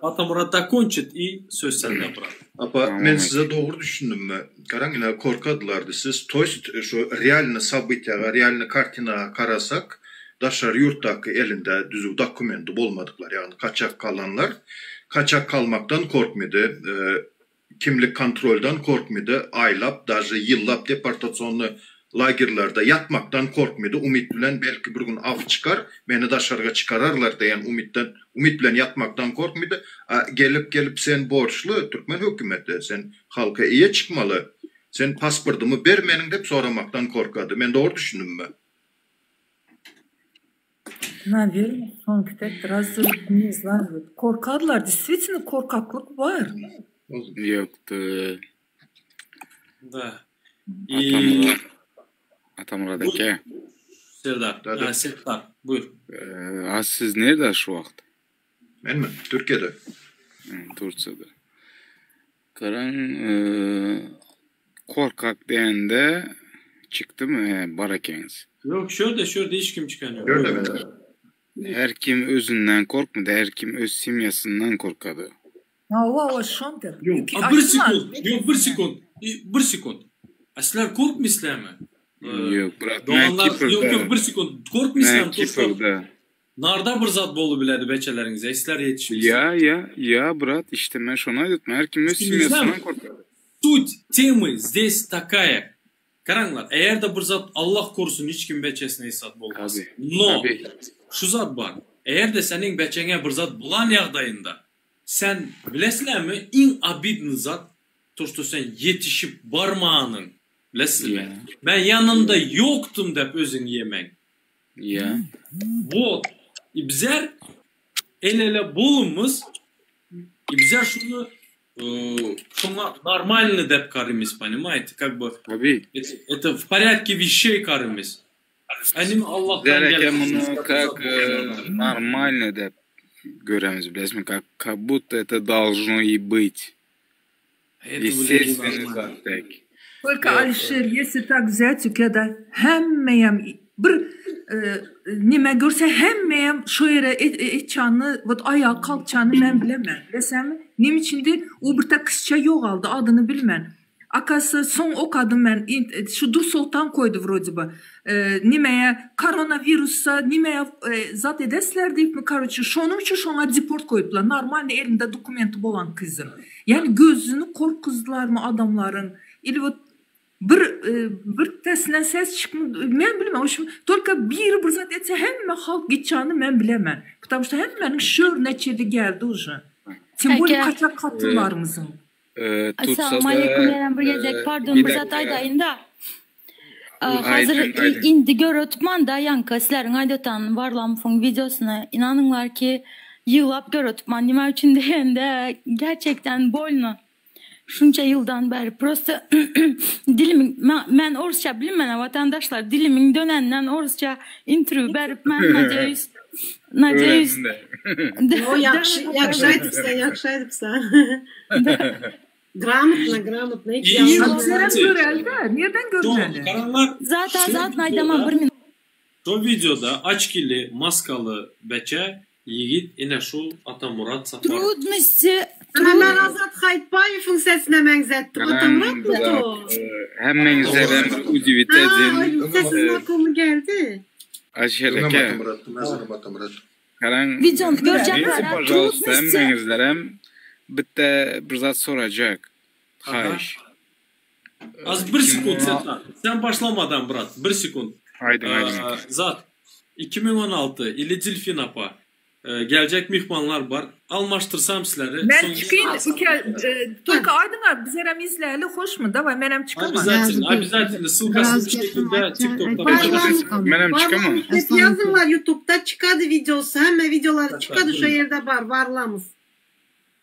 Atamurat закончит и söz sende bırak. Apa men size doğru düşündüm mü? Karangina korkadılardı siz. Tost şu realni sabityaga, realni kartinaga karasak, daşar yurttaki elinde düzü dokumenti bolmadıklar. Yani kaçak kalanlar kaçak kalmaktan korkmadı. Kimlik kontrolden korkmadı. Aylap, daşı yıllap deportasyonlu lagerlerde yatmaktan korkmadı. Umut bilen belki bir gün af çıkar, beni daşarga çıkararlar diyen umut bilen yatmaktan korkmadı. Gelip sen borçlu Türkmen hükümeti, sen halka iyi çıkmalı. Sen pasportumu vermenin dep soramaktan korkadı. Ben doğru düşündüm mü? Наверное, son kitaptır. Hazır bizler. Korkarlar. Действительно korkaklık var. Yoktu. Да. И Atamurat aka. Serdar, Serdar, buyur. Siz nerede şu vaqt? Ben mi? Türkiye'de. Turkiyada. Karan korkak degende çıktımı bar ekeniz? Yok şurada hiç kim çıkanıyor. Şurada ben. Her kim özünden korkmadı, her kim öz simyasından korkadı. Ava şonter. Yok, bir sekund. Aslar korkmuşlar mı? Yok, bırak. Yok, bir sekund. Korkmuşlar mı? Kipr'da. Narda bir zat bolu biledi beçelerinize. Esler yetişmiş. Ya, brat, işte ben şuna dedim. Her kim öz simyasından korkadı. Суть темы здесь такая. Karanglar, eğer de bir zat Allah korusun hiç kim beçesine isat bolmaz. No. Şu zat var. Eğer de senin beçene bir zat bulan yağdayında sen bilesler mi? En abidin zat to što sen yetişip barmağının. Bilesler mi? Ben yanında yoktum dep özün yemen. Ya. Вот. И bizler el ele bolumuz. И bizler şunu нормально деп каримыз, понимаете? Как бы это в порядке вещей каримыз. Они Allah'tan gelen. Bunu как нормально деп göremiz, bilesmi? Как будто это должно и быть. Естественно, как так. Только Alişer, если так взять, ülkede hemmeyem bir nime görse hemmeyem şöyle etçanı, ayağa kalkçanı ben bilemem. Desem nim içinde o bir kızça yok aldı, adını bilmem. Akası son o kadın ben şu Dur Sultan koydu vроде бы. Nimeye koronavirusa nimeye zat edesler deyip mi karıcı şunun için şuna deport koydular. Normalde elinde dokumenti olan kızın. Yani gözünü korkuzdular mı adamların? İli bir tesinden ses çıkmıyor. Ben bilmem. Şimdi только bir zat etse hemen halk gideceğini ben bilemem. Потому что hemen şör neçeli geldi уже. Тем более kaçak katıllarımızın. Assalamu alaikum gelecek. Pardon bir zat aydayında. Hazır indi görütman da yankı sizlerin aydatan varlamfın videosuna inanınlar ki yığılap görütman nime için deyende gerçekten boynu. Şunca yıldan beri prosta dilimin ben Orsça bilmem vatandaşlar dilimin dönenden Orsça interview berip ben Naceyiz. O yakşaydık sen. Gрамотно. Nereden görmeli? Zaten aydaman bir minut. Şu videoda açkili, maskalı beçe yiğit yine şu Atamurat Safar. Trudности. Hemen Azat Haytbayev'in sesine benzettim. Atamurat mı o? Hemen zerem udivite din. Sesin akımı geldi. Aşereke. Karan. Videonu göreceğim. Pожалуйста, hemen zerem. Bitte bir zat soracak. Hayır. Az bir sekund sen başlamadan Murat. Bir sekund. Haydi. Zat 2016 İli Dilfin apa gelecek mihmanlar var. Almaştırsam sizleri. Ben çıkayım. Tulka Aydınlar bizlerem izlerli hoş mu? Davay menem çıkamam. Обязательно. Sılkasız bir şekilde TikTok'ta Menem çıkamam. Yazın var YouTube'da çıkadı videosu. Hemen videolar çıkadı şu yerde var. Varlamız.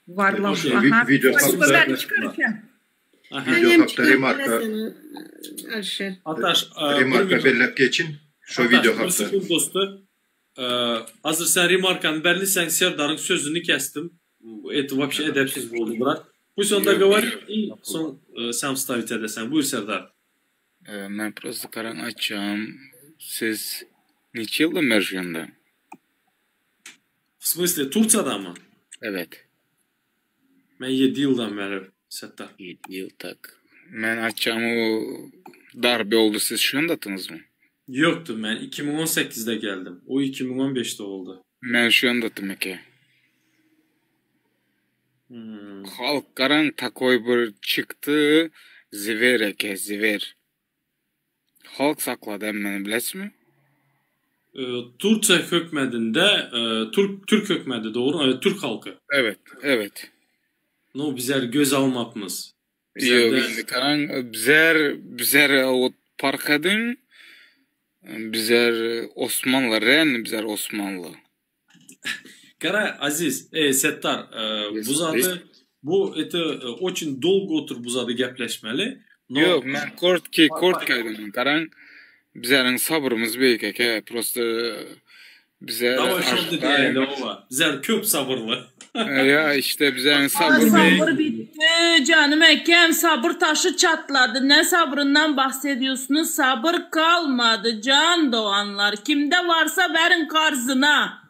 Varlamız. Video kapta. Ben çıkarırken. Video kapta remarka. Ataş. Remarka bellep geçin. Şu video kapta. Ataş. Dostu. Hazır sen remarkanı belli sen Serdar'ın sözünü kestim. Это вообще edepsiz oldu bırak. Bu sonunda говори и son sen ставить edesen. Buyur Serdar. Ben просто karan açacağım. Siz neçe yılda Mercan'da? В смысле Turca'da mı? Evet. Ben 7 yıldan beri Serdar. 7 yıl tak. Ben açacağım o darbe oldu siz şu andatınız mı? Yoktu ben 2018'de geldim. O 2015'te oldu. Ben şu andattım eke. Halk karan takoy bir çıktı. Ziver eke ziver. Halk sakladı emmeni bilesiniz mi? Turça hükmedinde Türk hükmedi doğru. Türk halkı. Evet, evet. No bizler göz almapmız. Yok, karan bizler o park edin. Bizler Osmanlı, Ren bizler Osmanlı. Kara Aziz, Settar, buzadı bu eti очень долго otur buzadı gepleşmeli. Yok, ben kort kaydım. Karan bizlerin sabrımız büyük eke. Prosto bizler bizler köp sabırlı. Ya işte bizlerin sabır bitti canım ekem, sabır taşı çatladı. Ne sabrından bahsediyorsunuz? Sabır kalmadı can doğanlar. Kimde varsa verin karzına.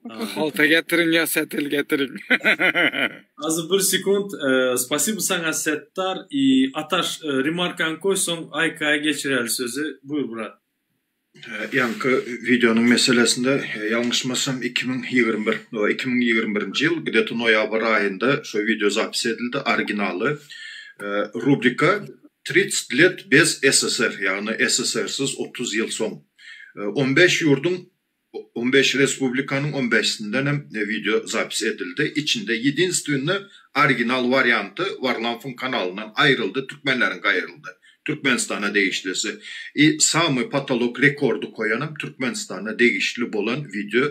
Halta getirin ya setil getirin. Az bir sekund. Spasibo sana Settar. И Ataş remarkan koysun. Ayka'ya geçirelim sözü. Buyur Murat. Yankı videonun meselesinde yanlışmasam 2021 yıl где-то noyabr ayında şu video zapis edildi orijinali. Rubrika 30 лет без СССР yani SSR'sız 30 yıl son. 15 yurdun 15 Respublikanın 15'sinden hem video zapis edildi. İçinde 7. günü orijinal varyantı Varlamf'ın kanalından ayrıldı. Türkmenlerin ayrıldı. Türkmenistan'a değişlisi. Samı patolog rekordu koyanım Türkmenistan'a değişli olan video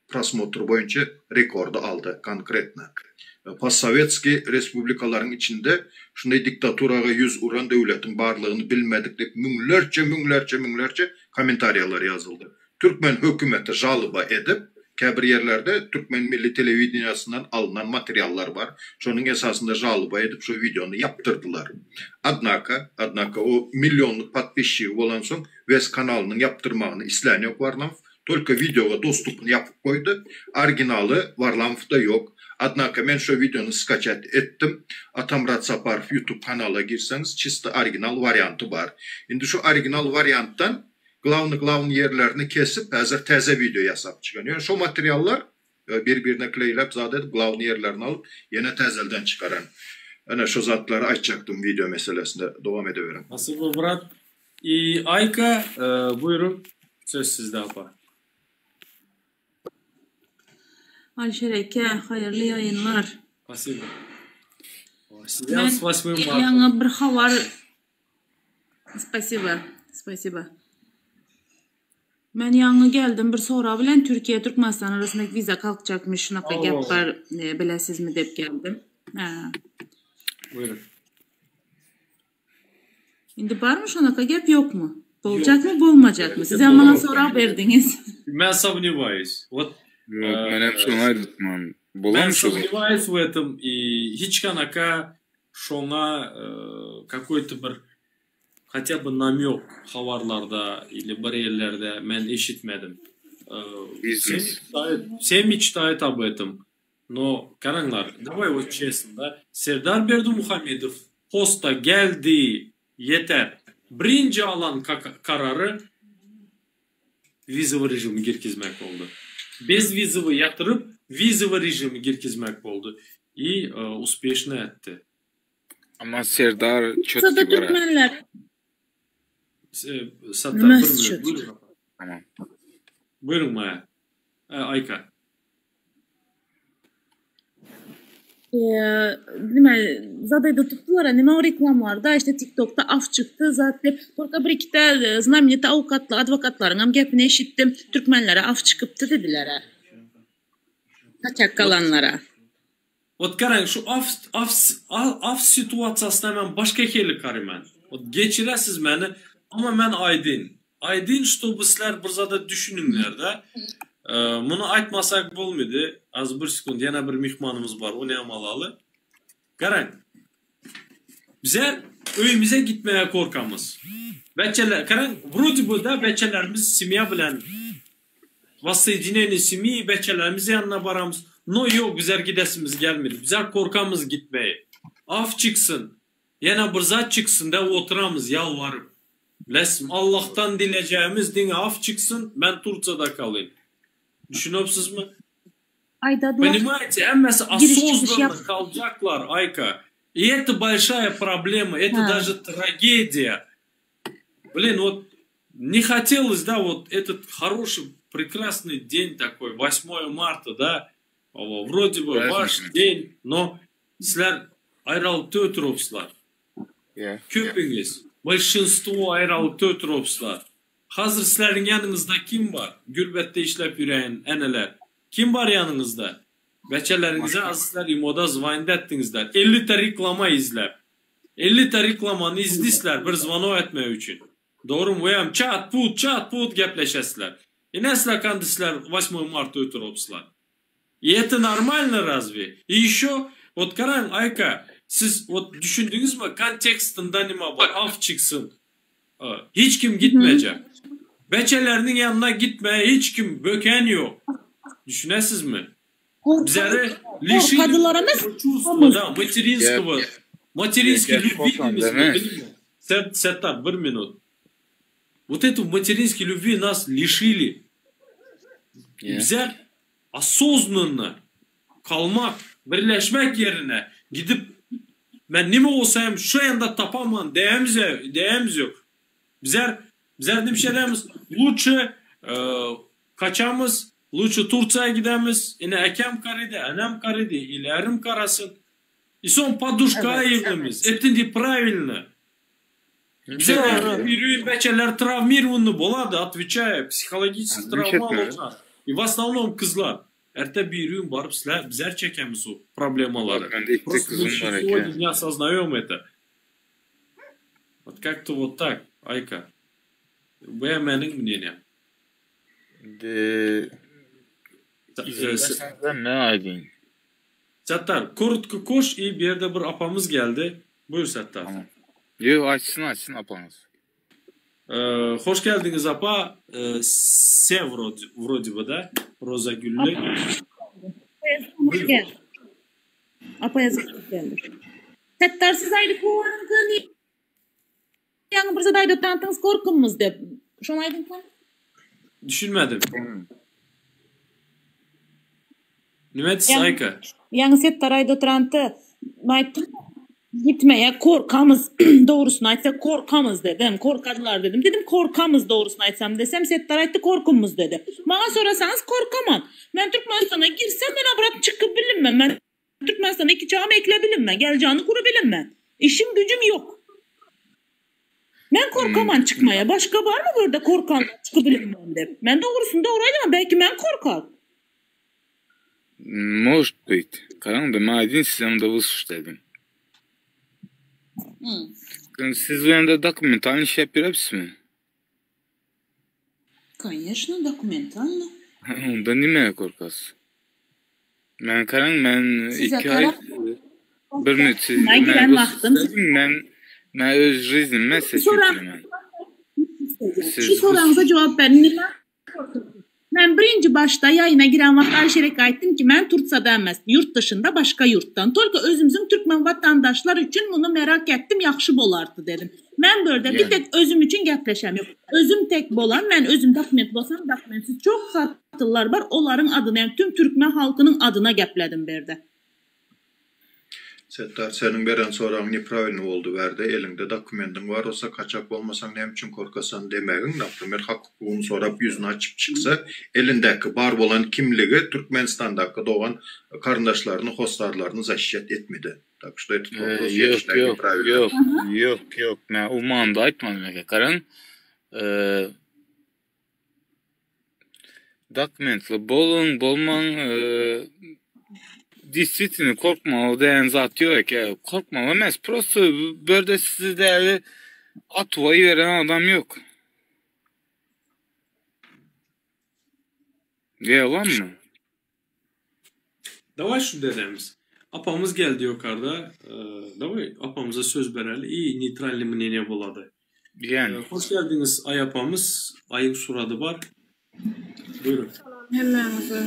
prosmotru boyunca rekordu aldı konkretne. Postsovetski respublikaların içinde şunday diktaturaga yüz uran devletin barlığını bilmedikleri münlerce komentaryalar yazıldı. Türkmen hükümeti jalıba edip kabir yerlerde Türkmen Milli Televizyonundan alınan materyaller var. Şunun esasında jalıba edip şu videonu yaptırdılar. Adnaka o milyonluk patpişi olan son Ves kanalının yaptırmağını isteyen yok Varlamf. Только videoga dostupunu yapıp koydu. Orijinali Varlamf'da yok. Adnaka ben şu videonu skaçat ettim. Atamrat Saparov YouTube kanala girseniz çisti orijinal varyantı var. Şimdi şu orijinal varyanttan glavni yerlerini kesip hazır teze video yasap çıkarıyor. Şu materyaller birbirine kleylep zaten glavni yerlerini alıp yine tezelden çıkaran. Ana şu zatları açacaktım video meselesinde devam ediyorum. Nasıl bu Murat? Ayka buyurun söz sizde apa. Alşereke hayırlı yayınlar. Спасибо. Ben yanı bir haber. Spasiba. Ben yanı geldim bir sonra bilen Türkiye Türkmenistan arasındaki vize kalkacakmış. Şunaka gap var bilesiz mi dep geldim. Buyurun. Şimdi var mı şunaka gap yok mu? Olacak mı bulmayacak mı? Siz bana sonra verdiniz. Ben сомневаюсь. Вот ben hep şuna ayırtmam. Ben сомневаюсь в этом. И hiç kanaka şuna какой-то bir хотя бы намек havarlarda или bir yerlerde ben eşitmedim. Все мечтают об этом. Но karanglar, давай вот честно, да. Serdar Berdimuhamedov posta geldi yeter. Birinci alan kararı vizovi rejimi girkizmek oldu. Bez vizovi yatırıp vizovi rejimi girkizmek oldu. И успешно etti. Ama Serdar çok kibar. Türkmenler. Sattar bir minut. Buyurun. Tamam. Buyurun Maya. Ayka. nima zadayda tuttular, nima o reklamlarda, işte TikTok'ta af çıktı zaten. Korka bir iki de znamenita avukatlar, advokatların ham gapini eşittim. Türkmenlere af çıkıptı dediler. Kaçak kalanlara. Ot qarang, şu af situasiyasına men başka kelli qarayman. Ot geçiresiz meni, ama men aydin что sizlar bir zada düşüninglar da. Bunu aytmasak bo'lmaydi. Az bir sekund, yana bir mehmonimiz var, onu ham alalı. Qarang. Bizler uyimize gitmeye korkamız. Beçeler, qarang, vроде бы da beçelerimiz simya bilen воссоединение семьи, beçelerimiz yanına baramız. No yok, bizler gidesimiz gelmedi. Bizler korkamız gitmeye. Af çıksın. Yana bir zat çıksın da oturamız, yalvarıp. Lesim Allah'tan dileyeceğimiz dine af çıksın, ben Turca'da kalayım. Düşünüyorsunuz mu? Понимаете, emmesi осознанно kalacaklar, Ayka. И это большая проблема, это даже трагедия. Блин, вот не хотелось, да, вот этот хороший, прекрасный день такой, 8 марта, да, вроде бы ваш день, но sizler ayrılıkta ötürüpsüler. Köpünüz, большинство ayrılıkta ötürüpsüler. Hazır sizlerin yanınızda kim var? Gürbette işlep yüreğin eneler. Kim var yanınızda? Beçelerinize azizler imoda zvanida ettinizler. 50 ta reklama izlep. 50 ta reklamanı izlisler bir zvano etme için. Doğru mu? Uyam çat put gepleşesizler. Nesler kandisler 8 marta ötürüpsüler. И это нормально разве? И еще, вот Каран, Ayka, siz вот düşündünüz mü? Kontekstinde nima var? Af çıksın. Hiç kim gitmeyecek. Beçelerinin yanına gitmeye hiç kim böken yok. Düşünesiz mi? Bizleri лишили чувства, да, материнской любви. Сетар, bir minut. Вот эту материнской любви нас лишили. Bizler осознанно kalmak, birleşmek yerine gidip ben nime olsayım şu anda tapamam, değemiz yok. Bizler demişlerimiz lütfen kaçamız, lütfen Turca'ya gidemiz, yine ekem karede, enem karede, ilerim karasın. И son подушка evimiz, etindi правильно. Bizler bir beçeler travмированы болады, отвечаю, психологически travmalılar. И в основном kızlar. Erte bir ürün varıp bizler çekemiz o problemaları. Просто сегодня не осознаем это. Вот как-то вот так, Ayka. Bu benim мнением. Ne aydın? Sattar, korotko koş, iyi bir yerde bir apamız geldi. Buyur Sattar. Yok, açsın apanız. Hoş geldiniz apa. Sen вроде бы, да? Roza Güllü. Gel. Apa yazık geldi. Sattar siz ayrı kovanın kını. Yani bir zadaydı tantınız korkumuz de. Şunu aydın kan? Düşünmedim. Nümet Sayka. Yani Sattar ayda oturantı. Gitmeye korkamız. Doğrusunu aytsa korkamız dedim. Korkadılar dedim. Dedim korkamız doğrusunu aytsam desem Settar aytdı korkumuz dedi. Bana sorasanız korkamam. Ben Türkmenistan'a girsem ben abrat çıkıp bilinmem. Ben Türkmenistan'a 2 çağımı ekle bilinmem. Geleceğini kuru bilinmem. İşim gücüm yok. Ben korkamam çıkmaya. Başka var mı burada korkan çıkıp bilinmem de. Ben doğrusunu doğruydu ama belki ben korkar. Может быть. Karang da madin sistemde bu suçladım. Siz bu yanda dokumentalni iş yapıyorsunuz mu? Конечно, документально. Onda nimeye korkasın? Ben karang, ben 2 ay bir minut siz ben öz жизнimle seçiyorum. Şu sorunuza cevap verin. Ben birinci başta yayına giren vaxt Ayşerek aytdım ki ben Turca'da emas, yurt dışında başka yurtdan. Tolka özümüzün Türkmen vatandaşlar için bunu merak ettim, yaxşı bolardı dedim. Ben böyle bir tek özüm için gepleşem yok. Özüm tek bolan, ben özüm dokument bolsam dokumentsiz çok satırlar var. Onların adına, yani tüm Türkmen halkının adına gepledim berde. Settar senin veren soran nepravильно oldu verdi. Elinde dokumentin var olsa kaçak olmasan ne için korkasan demegin. Например, hak hukukunu sorap yüzünü açıp çıksa elindeki bar olan kimligi Türkmenistan'daki doğan kardeşlerini, hostarlarını zaşiyet etmedi. Так что этот вопрос я считаю неправильным. Yok. Ben umanda aytmadım eke. Karan dokumentli bolman действительно korkmalı deyen zat yok ki. Korkmalı emez. Prosto böyle sizi değerli atvayı veren adam yok. Yalan mı? Davay şu dedemiz. Apamız geldi yukarıda. Davay apamıza söz vereli. İyi neytralli mi ne buladı. Yani. Hoş geldiniz ay apamız. Ayın suradı var. Buyurun. Hemmenize.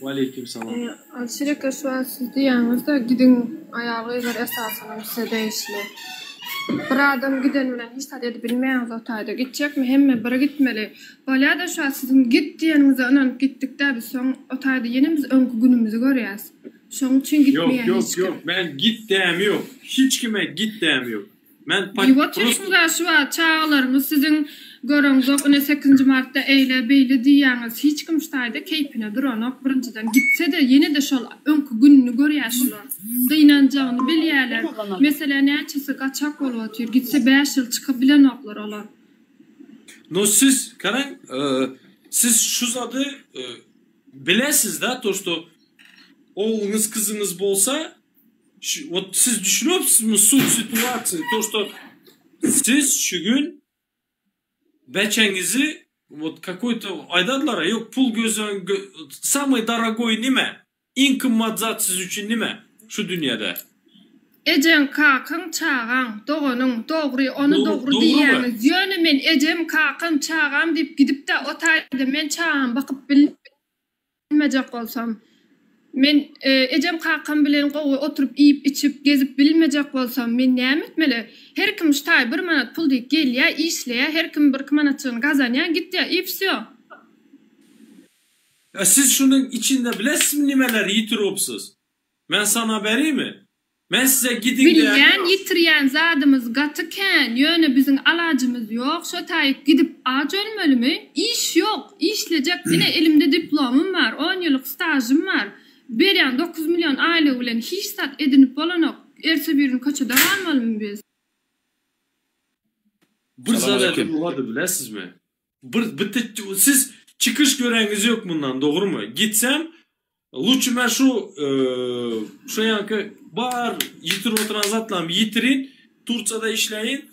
Aleyküm selam. Şirket şu an siz diyanızda gidin ayağıyla esasını size değişli. Bir adam giden bilen hiç tadı edip bilmeyen otayda gidecek mi? Hemme biri gitmeli. Böyle da şu an sizin git diyanınıza önen gittikte biz son otayda yenimiz önkü günümüzü görüyoruz. Şunun için gitmeyen hiç Yok. Ben git deyem yok. Hiç kime git deyem yok. Ben Yuva çeşmizler şu an çağlarımız sizin görünüz yok. 8. Mart'ta eyle beyli diyanız. Hiç kim ştayda keyfine duranok birinciden gitse de yine de şol önkü gününü görüyorlar. Kıynanacağını biliyorlar. Mesela neçesi kaçak olup atıyor. Gitse 5 yıl çıkabilen oklar olur. No siz Karan siz şu zadı bilesiz de tosto oğlunuz kızınız bolsa siz düşünüyor musunuz su situasyon tosto siz şu gün beçenizi вот какой-то aydadılara yok pul gözün самый дорогой nime en kımmat zat siz için nime şu dünyada Ecem kakın çağan doğunun doğru onu doğru diyeniz yönü men ecem kakın çağan deyip gidip de otayda men çağan bakıp bilmeyecek olsam men ecem kakın bilen qoğu oturup yiyip içip gezip bilmeyecek olsam men ne etmeli her kim ştay bir manat pul deyip gel ya işleye her kim bir manatçığını kazanıyor git ya ipsiyor. Siz şunun içinde bilesiz mi nimeler yitiropsuz? Ben sana vereyim mi? Ben size gidin Bilyen yitiriyen zadımız gatıken yönü bizim alacımız yok. Şu tayık gidip ağaç ölmeli mi? İş yok. İşleyecek. Yine elimde diplomum var. 10 yıllık stajım var. Beren 9 milyon aile ulen hiç sat edinip olanok. Erse birini kaçıda almalı mı biz? Bir zaten oladı bilesiz mi? Siz çıkış göreniz yok bundan doğru mu? Gitsem Lütfen ben şu yankı bar yitir oturan zatlam yitirin Turçada işleyin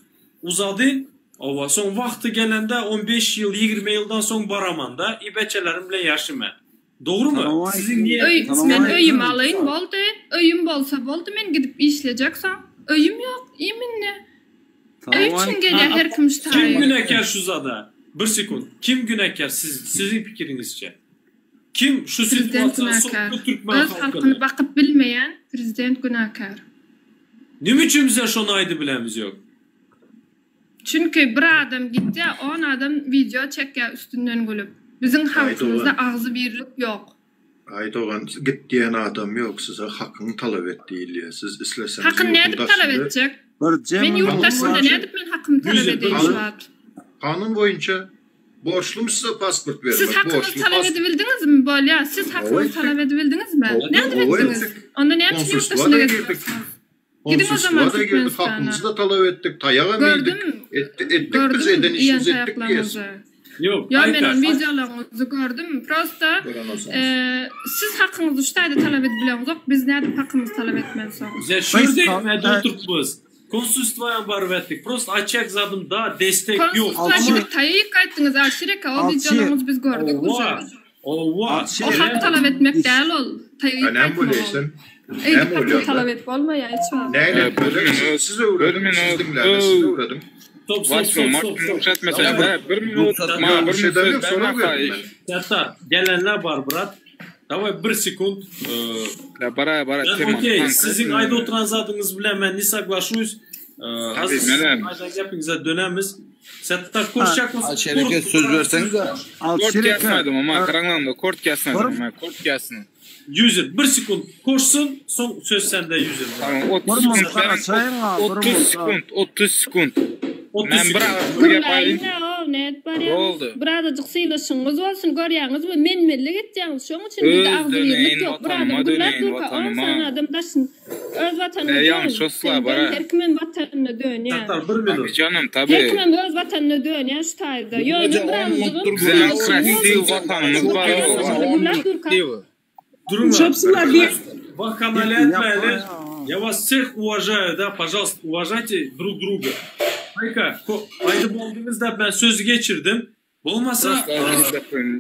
uzadın ama son vakti gelende 15 yıl 20 yıldan son baramanda ibeçelerimle yaşıma. Doğru mu? Tamam, sizin niye? Ben öyüm alayım oldu. Öyüm bolsa oldu men gidip işleyeceksem. Öyüm yok. Yeminle. Öyüm için geliyor her kim ştayı. Kim günahkar şu zada? Bir sekund. Kim günahkar sizin fikrinizce? Kim şu situasyonu soktu Türkmen halkına? Öz halkını bakıp bilmeyen prezident günahkar. Ne için bize şunu aydı bilemiz yok? Çünkü bir adam gitti, 10 adam video çekiyor üstünden gülüp. Bizim halkımızda ağzı birlik yok. Aydoğan git diyen adam yok size hakkını talep ettiğiyle siz isleseniz. Hakkını ne edip talep edecek? Ben yurttaşında ne edip ben hakkımı talep edeyim şu an? Kanun boyunca borçlu mu size pasport vermek? Siz hakkınızı talep edebildiniz mi böyle? Siz hakkınızı talep edebildiniz mi? Ne edebildiniz? Onda ne için yurttaşında gidiyorsunuz? Gidin o zaman Türkmenistan'a. Hakkımızı da talep ettik. Tayağa mıydık? Ettik biz eden işimiz ettik diyoruz. Yok. Ya ben o videolarınızı gördüm. Prosta siz hakkınızı ştayda talep edebiliyorsunuz. Biz ne edip hakkımızı talep etmeliyiz? Bize şurada ne oturtmuz? Konstitusiyon var ettik. Prosta açık zadım da destek yok. Konstitusiyon tayik kayttınız. Alşireka o videolarımızı biz gördük. O hak talep etmek değil ol. Tayik kayttınız. Eğip hakkını talep edip olma ya hiç var. Neyle böyle? Size uğradım. Siz dinlerle size uğradım. Stop. Mesela bir minut sonra verdim ben. Yatta gelenler var brat. Davay 1 sekund. Bara Okey, sizin ayda oturan zatınız bilen ben nisaklaşıyoruz. Hazır aydan yapınıza dönemiz. Settar koşacak mısın? Alşereke söz verseniz de. Kort yazmadım ama karanlamda kort yazmadım ama kort yazsın. 100 1 sekund koşsun son söz sende 100. Tamam 30 sekund. Ben bir yapayım. Net var ya. Oldu. Birazcık sıylaşınız olsun görüyorsunuz mu? Menmellik edeceğiniz. Şunun için bir de ağzıyırlık yok. Birazcık vatanıma adımdaşın. Öz vatanına dön. Yanlış olsa bara. Herkimin vatanına dön ya. Tabii canım tabii. Herkimin öz vatanına dön ya şu tayda. Yönü birazcık. Demokrasi vatanımız var. Durun. Шапсылар бе. Вакханалиатная. Я вас всех уважаю, да, пожалуйста, уважайте друг друга. Hayka, aydı olduğunuzda ben sözü geçirdim. Olmasa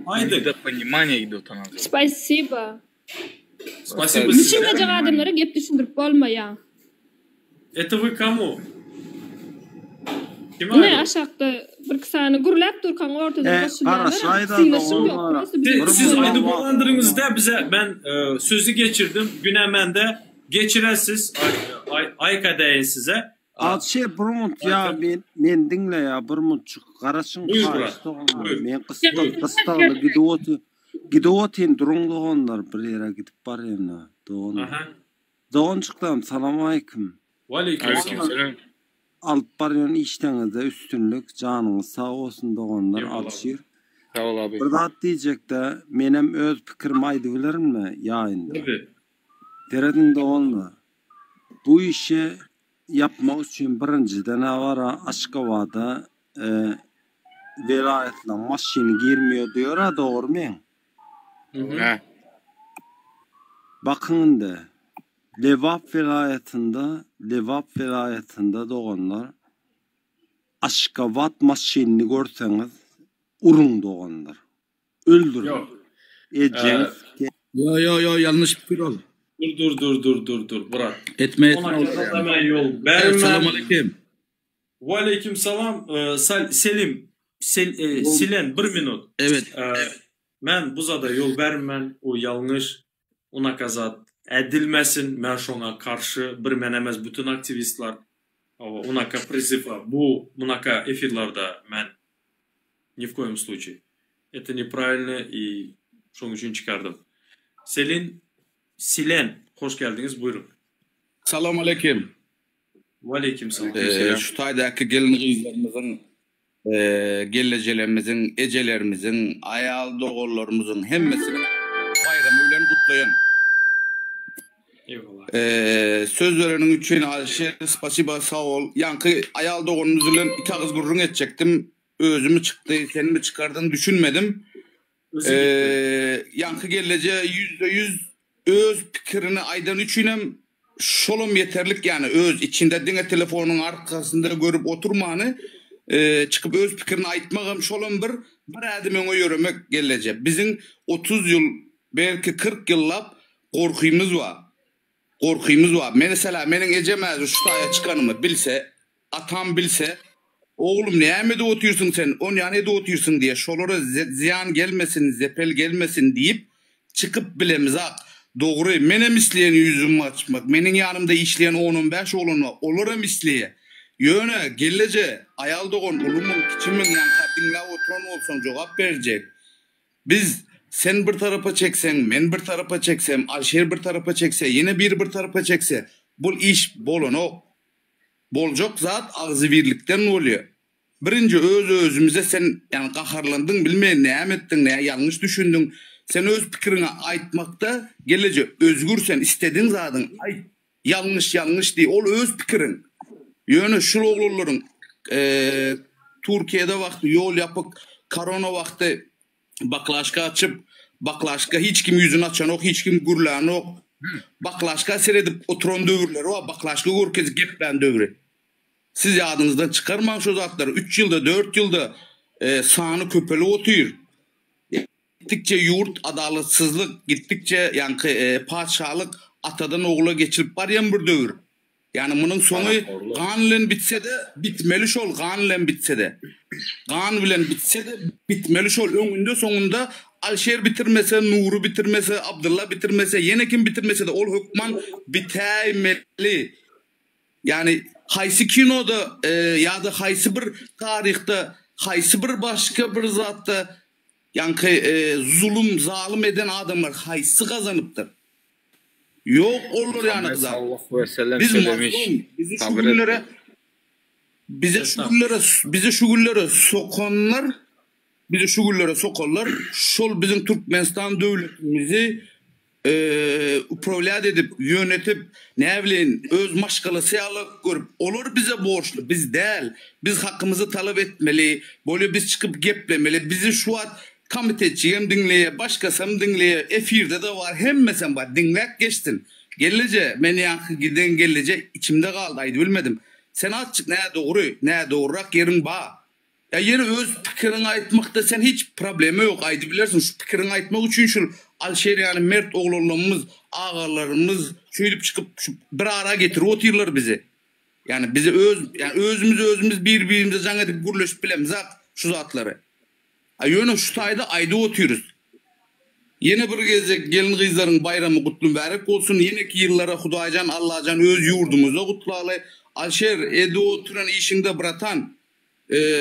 aydı. Понимание идут она. Спасибо. Спасибо. Düşünmece adamlara gep düşündürüp olma ya. Это вы kому? Kim Ne aşağıda bir kısani gurulap durkan ortada başlayanlar. Siz aydı bağlandırınızda bize ben sözü geçirdim. Günemende geçiresiz. Ayka deyin size. Al Burmut ya men dinle ya Burmutçuk qarasın qaýsy. Men qıstağında gidiyotin durun dogonlar bir yere gidip barýan. Dogonçukdan salam alaykum. Aleykümselam. Alıp barýan işteňizde üstünlük, janyňyz sag bolsun dogonlar alşyr. Sag ol abi. Bir zat diýjekde menem öz pikirimi aýdyp bilerimmi ýaýynda. Derediň dogonlar. Bu işe yapmak için birinciden avara Aşkavada velayetla maşini girmiyor diyor ha doğru mu? Bakın da Levap velayetinde doğanlar Aşkavat maşinini görseniz urun doğanlar. Öldürün. Yo yanlış fikir oldu. Dur Murat. Etme. Hemen yol. Selamun aleyküm. Ve aleyküm selam. Selim. Silen 1 minut. Evet. Ben bu zada yol vermem. O yanlış. Ona kazat edilmesin. Ben şuna karşı bir menemez bütün aktivistler. Onaka призыва. Bunaka efirlarda ben ни в коем случае. Это неправильно и şunun için çıkardım. Silen, hoş geldiniz. Buyurun. Selamun aleyküm. Ve aleyküm selam. Şu taydaki gelin kızlarımızın, geleceğlerimizin, ecelerimizin, ayal doğullarımızın hemmesinin bayramı bilen kutlayan. Eyvallah. Söz verenin için Alşer, spasiba sağ ol. Yankı ayal doğunuzla iki ağız gurrun edecektim. Özümü çıktı, kendimi çıkardığını düşünmedim. Yankı geleceğe %100 öz pikirini aydan üçünem şolum yeterlik yani öz içinde dine telefonun arkasında görüp oturmanı çıkıp öz pikirini aytmağım şolum bir adamın o yürümek gelecek. Bizim 30 yıl belki 40 yıllap korkuyumuz var. Mesela benim ecemez şu taya çıkanımı bilse, atam bilse, oğlum neyemede otuyorsun sen, o neyemede otuyorsun diye şolara ziyan gelmesin, zepel gelmesin deyip çıkıp bilemiz ha. Doğru, menem isleyen yüzümü açmak, menin yanımda işleyen 10-15 olunma, olurum isleye. Yöne, gelece, ayal doğun, olumun, kiçimin yanka dinle oturan olsan cevap verecek. Biz, sen bir tarafa çeksen, men bir tarafa çeksem, Alşer bir tarafa çekse, yine bir tarafa çekse, bu iş bolun o. Bolcok zat ağzı birlikten oluyor. Birinci özümüze sen yani kaharlandın, bilmeyin ne ettin, ne yanlış düşündün. Sen öz pikirini aytmakta gelece özgürsen istediğin zadın ay yanlış diye ol öz pikirin. Yönü şu oğulların Türkiye'de vakti yol yapıp korona vakti baklaşka açıp baklaşka hiç kim yüzünü açan yok, hiç kim gürleyen yok. Baklaşka seyredip oturan dövürler o baklaşka görkezi geplen dövürü. Siz yadınızdan çıkarmayın şu zatları. 3 yılda 4 yılda sağını köpeli otuyor. Gittikçe yurt adaletsizlik, gittikçe yani padişahlık atadan oğula geçirip var ya bir dövür. Yani bunun sonu kanla bitse de bitmeli şol, kanla bitse de. Kan bilen bitse de bitmeli şol. Önünde sonunda Alşer bitirmese, Nuru bitirmese, Abdullah bitirmese, yine kim bitirmese de ol hükman biteymeli. Yani haysi kinoda ya da haysi bir tarihte haysi bir başka bir zatta zulüm zalim eden adamlar haysi kazanıptır. Yok olur yani kızlar. Biz mazlum, bize şu günlere sokanlar şol bizim Türkmenistan devletimizi upravliyat edip, yönetip, ne bileyim, öz maşgalası alıp görüp, olur bize borçlu, biz değil. Biz hakkımızı talep etmeli, böyle biz çıkıp geplemeli, bizi şu an komitetçiyim dinleye, başkasım dinleye, efirde de var, hemmesen var, dinleyip geçtin. Gelece, beni yankı giden gelece, içimde kaldı, aydı bilmedim. Sen açık, ne doğrurak yerin bağ. Ya yine öz fikirini aytmakta sen hiç problemi yok, aydı bilersin, şu fikirini aytmak için şu Alşehir yani Mert oğullarımız, ağalarımız şöyle çıkıp bir ara getirip oturuyorlar bizi. Yani bizi özümüz birbirimize can edip gürleşip bilemiz şu zatları. Yönü şu sayda ayda oturuyoruz. Yine bir gezecek gelin kızların bayramı kutlu mübarek olsun. Yeneki yıllara Hudacan Allah'can öz yurdumuza kutlalı. Alşehir evde oturan işinde bıratan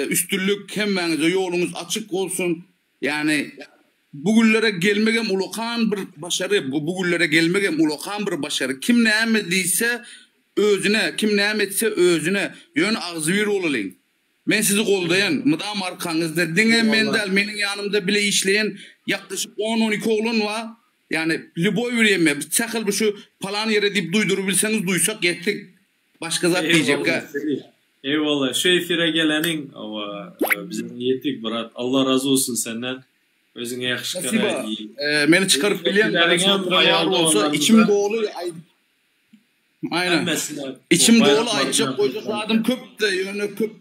üstünlük hemmenize yolunuz açık olsun. Yani bugünlere gelmegen ulukan bir başarı, bugünlere gelmegen ulukan bir başarı. Kim ne emediyse özüne, kim ne emetse özüne, yön ağzı bir olalım. Ben sizi koldayan, mıdam arkanızda, dine mendel, benim yanımda bile işleyen yaklaşık 10-12 oğlun var. Yani liboy yürüyeme, sakıl bir şu falan yere deyip duydurabilseniz duysak yettik. Başka zat diyecek ha. Eyvallah. Şu efire gelenin ama bizim niyettik Murat. Allah razı olsun senden. Özüne yakışıklara iyi. Beni çıkarıp bilen ayarlı olsa içim doğulu. Aynen. İçim doğulu ayıcak koyacaklardım köp de yönü köp.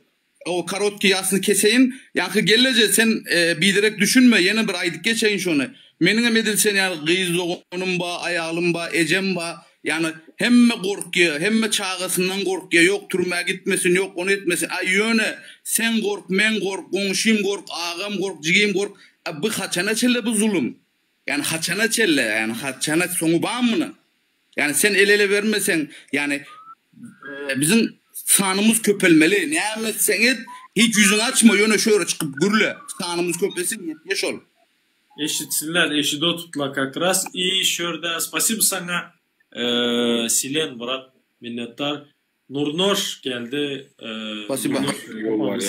O karotki yasını keseyin. Yankı gelece sen bilerek düşünme. Yine bir aydık geçeyin şunu. Menine medilsen yani kıyız doğunum ba, ayağım ba, ecem ba. Yani hemme korkuyor, hemme çağısından korkuyor. Yok turmaya gitmesin, yok onu etmesin. Ay yöne sen kork, men kork, komşum kork, ağam kork, cigim kork. Bu haçana çelle bu zulüm. Yani haçana çelle, yani haçana sonu bağ mı? Yani sen el ele vermesen, yani bizim sanımız köpelmeli. Ne emretsen et, hiç yüzünü açma, yöne şöyle çıkıp gürle. Sanımız köpelsin, yaş ol. Eşitsinler, eşido tutla kakras. İyi şörde, spasibo sana. Silen Murat, minnettar. Nurnoş geldi. Nurnoş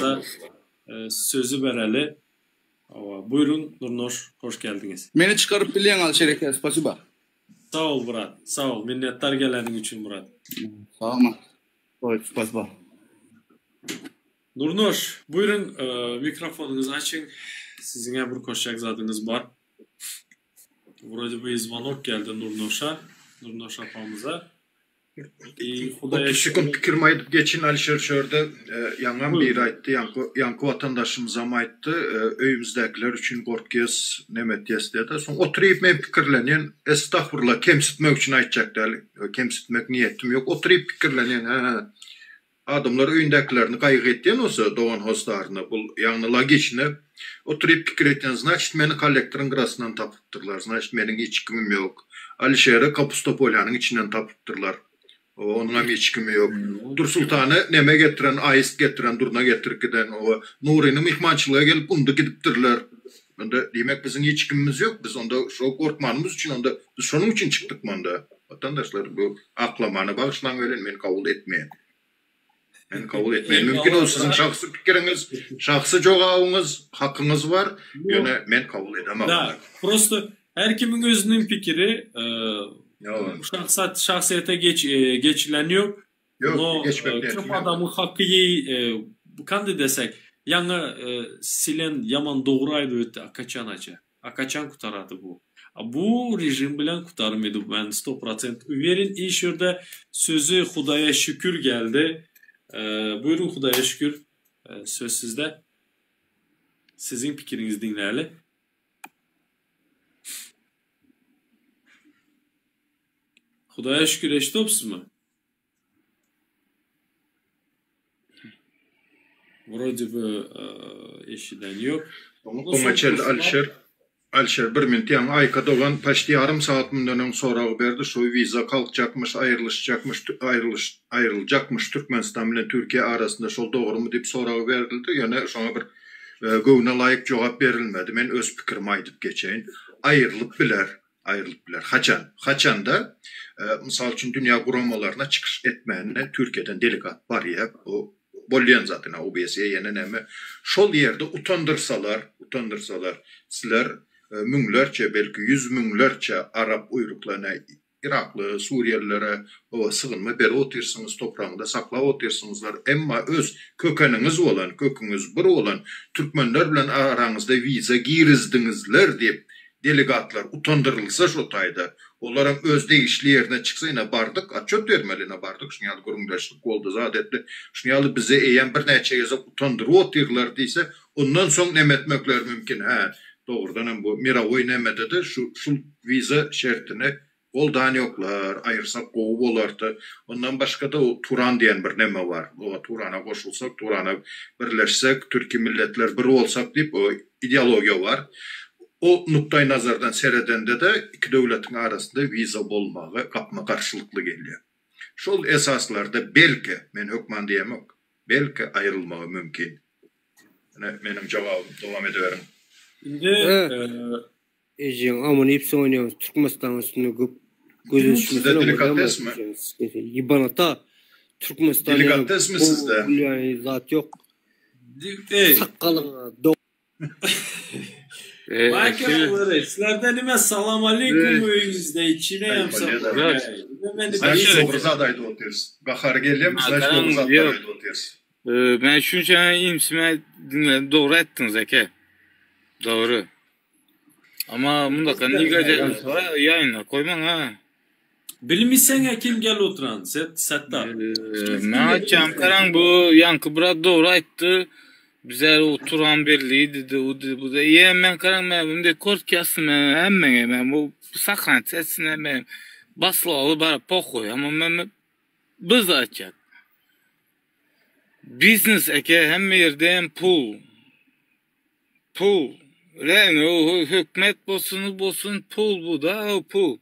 sözü vereli. Buyurun Nurnoş, hoş geldiniz. Beni çıkarıp bilen Alşehir'e, spasiba. Sağ ol Murat, sağ ol. Minnettar gelenin için Murat. Sağ olma. Spasiba. Nurnoş, buyurun mikrofonunuzu açın. Sizin bir koşacak zadınız var. Burada bir звонок geldi Nurnoş'a. Nurnoş apamıza. O kişikin fikirimi ayıp geçin Alişer şörde yangan bir ayıttı, yankı vatandaşımıza mı ayıttı, öyümüzdekiler için korkuyuz, nemet yes dedi. Son oturayıp men fikirlenen, estağfurullah, kemsitmek için ayıtacaklar, kemsitmek niyetim yok, oturayıp fikirlenen, adamlar öyündekilerini kaygı ettiğin olsa doğan hostarını, bu yanına geçine, oturayıp fikir ettiğin, значит, meni kollektorun grasından tapıptırlar, значит, menin hiç kimim yok. Alişer'e Kapustopolyanın içinden tapıptırlar. Onun hiç kimi yok. Dur Sultan'ı neme getiren, ayist getiren, durna getirip giden, o Nuri'nin mihmançılığa gelip onda gidiptirler. Demek bizim hiç kimimiz yok. Biz onda şu korkmanımız için, onda biz şunun için çıktık onda. Vatandaşlar bu aklamanı bağışlan verin, beni kabul etmeyin. Beni kabul etmeyin. Mümkün o sizin şahsı fikriniz, şahsı çoğağınız, hakkınız var. Yine ben kabul edemem. Prosto her kimin özünün fikri şahsiyete geçileniyor. Yok, geçmek Kırp adamın hakkı kandı desek, yanı silen yaman doğruydu öte akaçanaca. Akaçan kutaradı bu. Bu rejim bilen kutarmıydı ben 100% üverin. İş yerde sözü Hudaya şükür geldi. Buyurun Hudaya şükür. Söz sizde. Sizin fikrinizi dinleyelim. Hudaya şükür eşitopsuz mu? Вроде бы eşiden yok. Komaçel Alşer bir minut yani aykada olan paşti yarım saat münden sonra berdi. Şu viza kalkacakmış, ayrılacakmış Türkmenistan ile Türkiye arasında şol doğru mu deyip sonra verildi. Yani şuna bir gövne layık cevap verilmedi. Men öz pikirimi aytıp geçeyin. Ayrılıp biler. Haçan da misal için dünya kuramalarına çıkış etmeyenine Türkiye'den delegat var ya o bolyan zaten OBS'ye yenen eme şol yerde utandırsalar sizler münglerçe belki 100 münglerçe Arap uyruklarına Iraklı, Suriyelilere o sığınma beri otursunuz toprağında sakla otursunuzlar. Emma öz kökeniniz olan, kökünüz bir olan Türkmenler bilen aranızda viza girizdinizler deyip delegatlar utandırılsa şu tayda onların öz değişli yerine çıksa yine bardık, atçot vermeline bardık. Şunyalı kurumdaşlık oldu zadetli. Şunyalı bize eğen bir neçe yazıp utandırı oturlar deyse ondan son nemetmekler mümkün. Doğrudan bu Miravoy nemede de şu viza şertini oldan yoklar, ayırsak kovu olardı. Ondan başka da o Turan diyen bir neme var. O Turan'a koşulsak, Turan'a birleşsek, Türkiye milletler bir olsak deyip o ideologiya var. O nuktay nazardan seyredende de iki devletin arasında viza olmağı kapma karşılıklı geliyor. Şol esaslarda belki, men hükman diyemem, belki ayrılmağı mümkün. Benim cevabım devam ediyorum. Ejin amını ipsi oynuyoruz. Türkmenistan üstüne gözün sizde delikates mi? Yibanata Türkmenistan delikates mi sizde? Yani zat yok. Sakalına Bakın sizlerden nime salam aleyküm yüzde içine yamsa. Znaš dobro adaydı oturuz. Bahar geliyor mu? Znaš dobro adaydı oturuz. Ben şunca imsime dinledim. Doğru ettiniz eke. Doğru. Ama bunda nigaca yayınla koyman ha. Bilmişsen kim gel oturan? Settar. Ben açacağım karan bu yankı bırak doğru etti. Bize o Turan Birliği dedi, o dedi, bu da. Ben karan ben de korkasın hemen bu sakran sesine ben basılı alı bana pokoy ama ben biz açacak. Business eke hem yerden pul. Yani o hükümet bolsun pul bu da o pul.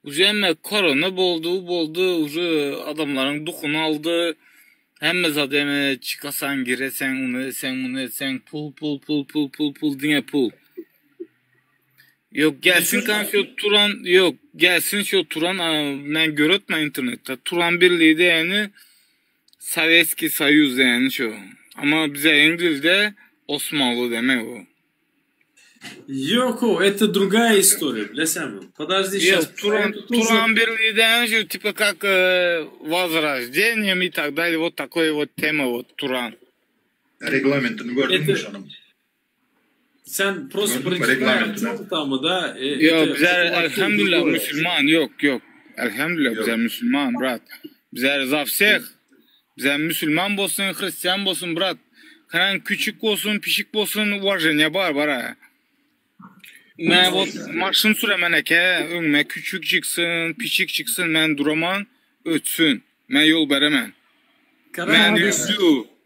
Ujemme korona boldu adamların dukunu aldı. Hem zaten çıkasan giresen onu sen pul diye pul. Yok gelsin kan şu Turan yok gelsin şu Turan ben görüntme internette Turan Birliği de yani Sovetski Soyuz yani şu. Ama bize İngilizce Osmanlı demek o. Yok o, это другая история, bilesem. Подожди, сейчас. Туран Birliği de şu tipe как возрождением и так далее, вот такой вот тема вот Туран. Reglamentini gördün mü canım? Sen просто прочитаешь tamı da. Yok, bizler elhamdülillah Müslüman, yok. Elhamdülillah bizler Müslüman, brat. Bizler za всех. Bizler Müslüman bolsun, Hristiyan bolsun, brat. Karan küçük olsun, pişik olsun, уважение var. Ben maşın süremen eke, önüme küçük çıksın, piçik çıksın, ben duraman, ötsün. Ben yol beremem.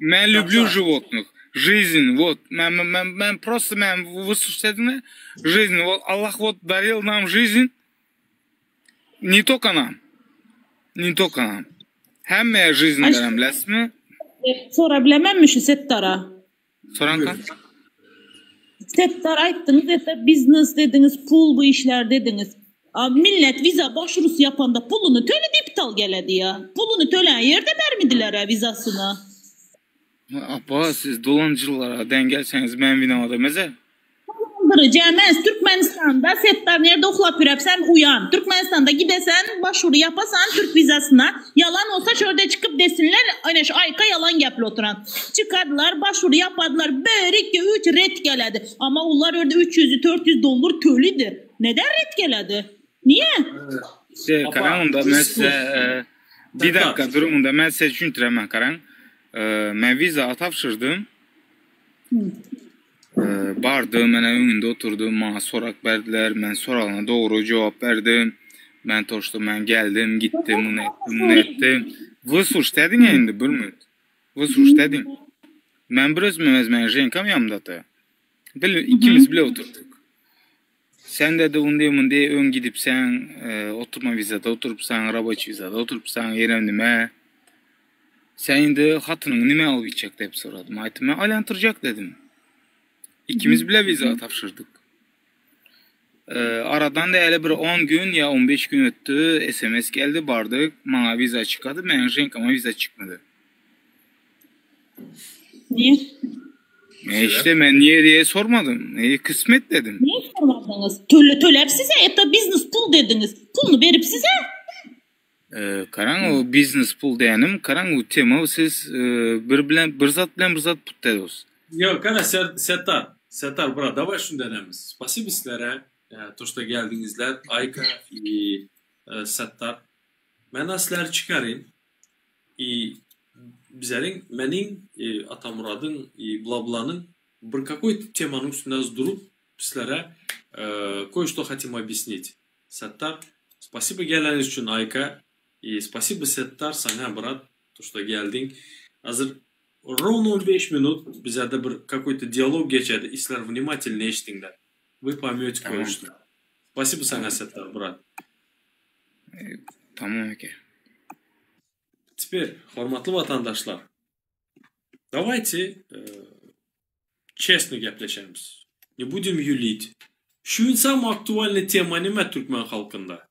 Ben люблю животных. Жизнь, вот. Ben просто, вы слушаете, жизнь, вот Аллах вот дарил нам жизнь, не только нам. Hem жизнь берем, bilesiniz mi? Sorabilir mi şu Settar'a? Soran kan? Settar ayttınız, business dediniz, pul bu işler dediniz. Millet viza başvurusu yapanda pulunu töledi iptal geledi ya. Pulunu tölen yerde vermediler vizasını. Apa siz dolancılara dengelseniz ben vinamada meze. Cemez Türkmenistan'da Settar nerede okulap sen uyan. Türkmenistan'da gidesen başvuru yapasan Türk vizasına yalan olsa şöyle çıkıp desinler hani şu ayka yalan yapılı oturan. Çıkardılar başvuru yapadılar böyle ki 3 red geledi. Ama onlar orada 300-400 dolar tölidir. Neden red geledi? Niye? Karanında mesela bir dakika durumunda ben size düşüntüremem Karan. Ben viza atapşırdım. Bardım, ben önünde oturdum, bana sorak verdiler, ben soralına doğru cevap verdim. Ben toştum, ben geldim, gittim, bunu ettim. Vısuş dedin ya indi, bir müt. Vısuş dedin. Ben bir özmemez, ben jenkam yanımda da. İkimiz bile oturduk. Sen de unde ön gidip sen oturma vizada oturupsan, rabaçı vizada oturupsan, yerem nime. Sen indi hatının nime alıp içecek dep soradım. Aytım ben aylantıracak dedim. İkimiz bile viza tapşırdık. Aradan da ele bir 10 gün ya 15 gün öttü. SMS geldi, bardık. Bana viza çıkadı. Ben renk ama viza çıkmadı. Niye? İşte ben niye diye sormadım. Kısmet dedim. Niye sormadınız? Tölep size, hatta business pool dediniz. Pulunu verip size. Karan o business pool deyanim. Karan o tema siz bir zat put dediniz. Yok, kana Settar, bra, давай şunu denemiz. Spasibo sizlere, to što geldinizler, Ayka i Settar. Men sizler çıkarın. Bizlerin, menin, Atamurad'ın, Blablan'ın bir какой-то теманın üstünde durup sizlere кое-что хотим объяснить. Settar, spasibo geleniz için Ayka. Spasibo Settar, sana brat, to što geldin. Hazır ровно 15 минут bize de bir какой-то диалог geçedi. İsler внимательно eşittiler. Вы поймете кое-что. Спасибо sana Settar, брат. Tamam okey. Теперь, hormatlı vatandaşlar. Давайте честно gepleşemiz. Не будем юлить. Şu insan aktualne tema nime Türkmen halkında?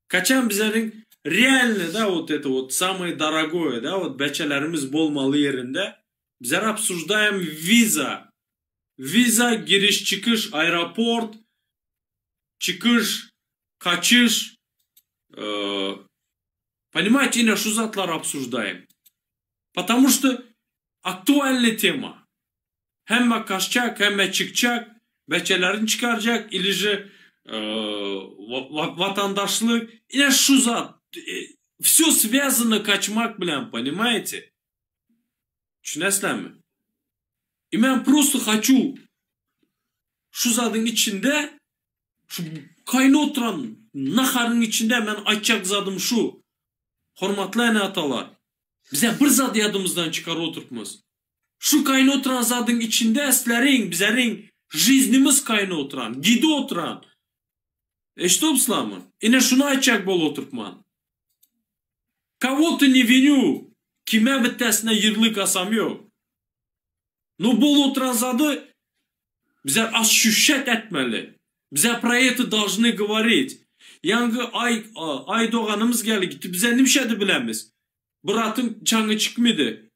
Kaçan bizlerin реально, да, вот это вот самое дорогое, да, вот beçelerimiz bolmalı yerinde bizler обсуждаем виза. Виза, giriş çıkış, aeroport, çıkış, kaçış. Понимаете, именно şu zatlar обсуждаем. Потому что актуальная тема. Hem kaçacak, hem çıkacak, beçelerini çıkaracak, ilici vatandaşlık. Yine şu zat. Все связано kaçmak bilen, понимаете? Düşünesler mi? Ben просто хочу şu zadın içinde, şu kayna oturan naharın içinde ben açacak zadım şu. Hormatlı atalar. Bize bir zad yadımızdan çıkar oturtmaz. Şu kayna oturan zadın içinde eslerin, bizlerin жизнimiz kayna oturan, gidi oturan. Что б Yine şunu açacak bol oturtman. Kого-то не виню. Kime bittesine yırlık asam yok. No bol oturan zadı bize ощущать etmeli. Bize про это должны говорить. Yangı ay doğanımız geldi gitti. Bize nimşedi bilemiz. Bıratın çangı çıkmadı.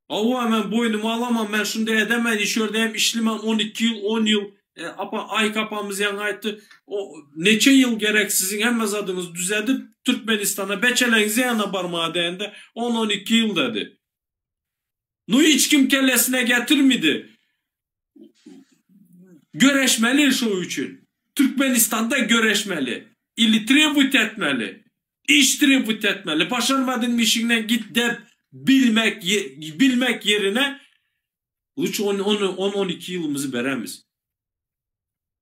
Ava hemen boynumu alamam. Ben şunu da edemem. İşördeyim işlemem 12 yıl 10 yıl. Ay kapamız yan ayıttı. O neçe yıl gerek sizin hemmez adınız düzeldi. Türkmenistan'a beçelerinize yana parmağı değinde 10-12 yıl dedi. No hiç kim kellesine getirmedi. Göreşmeli şu için. Türkmenistan'da göreşmeli. İli tribut etmeli. İş tribut etmeli. Başarmadığın işinden git de bilmek yerine 10-12 yılımızı veremiz.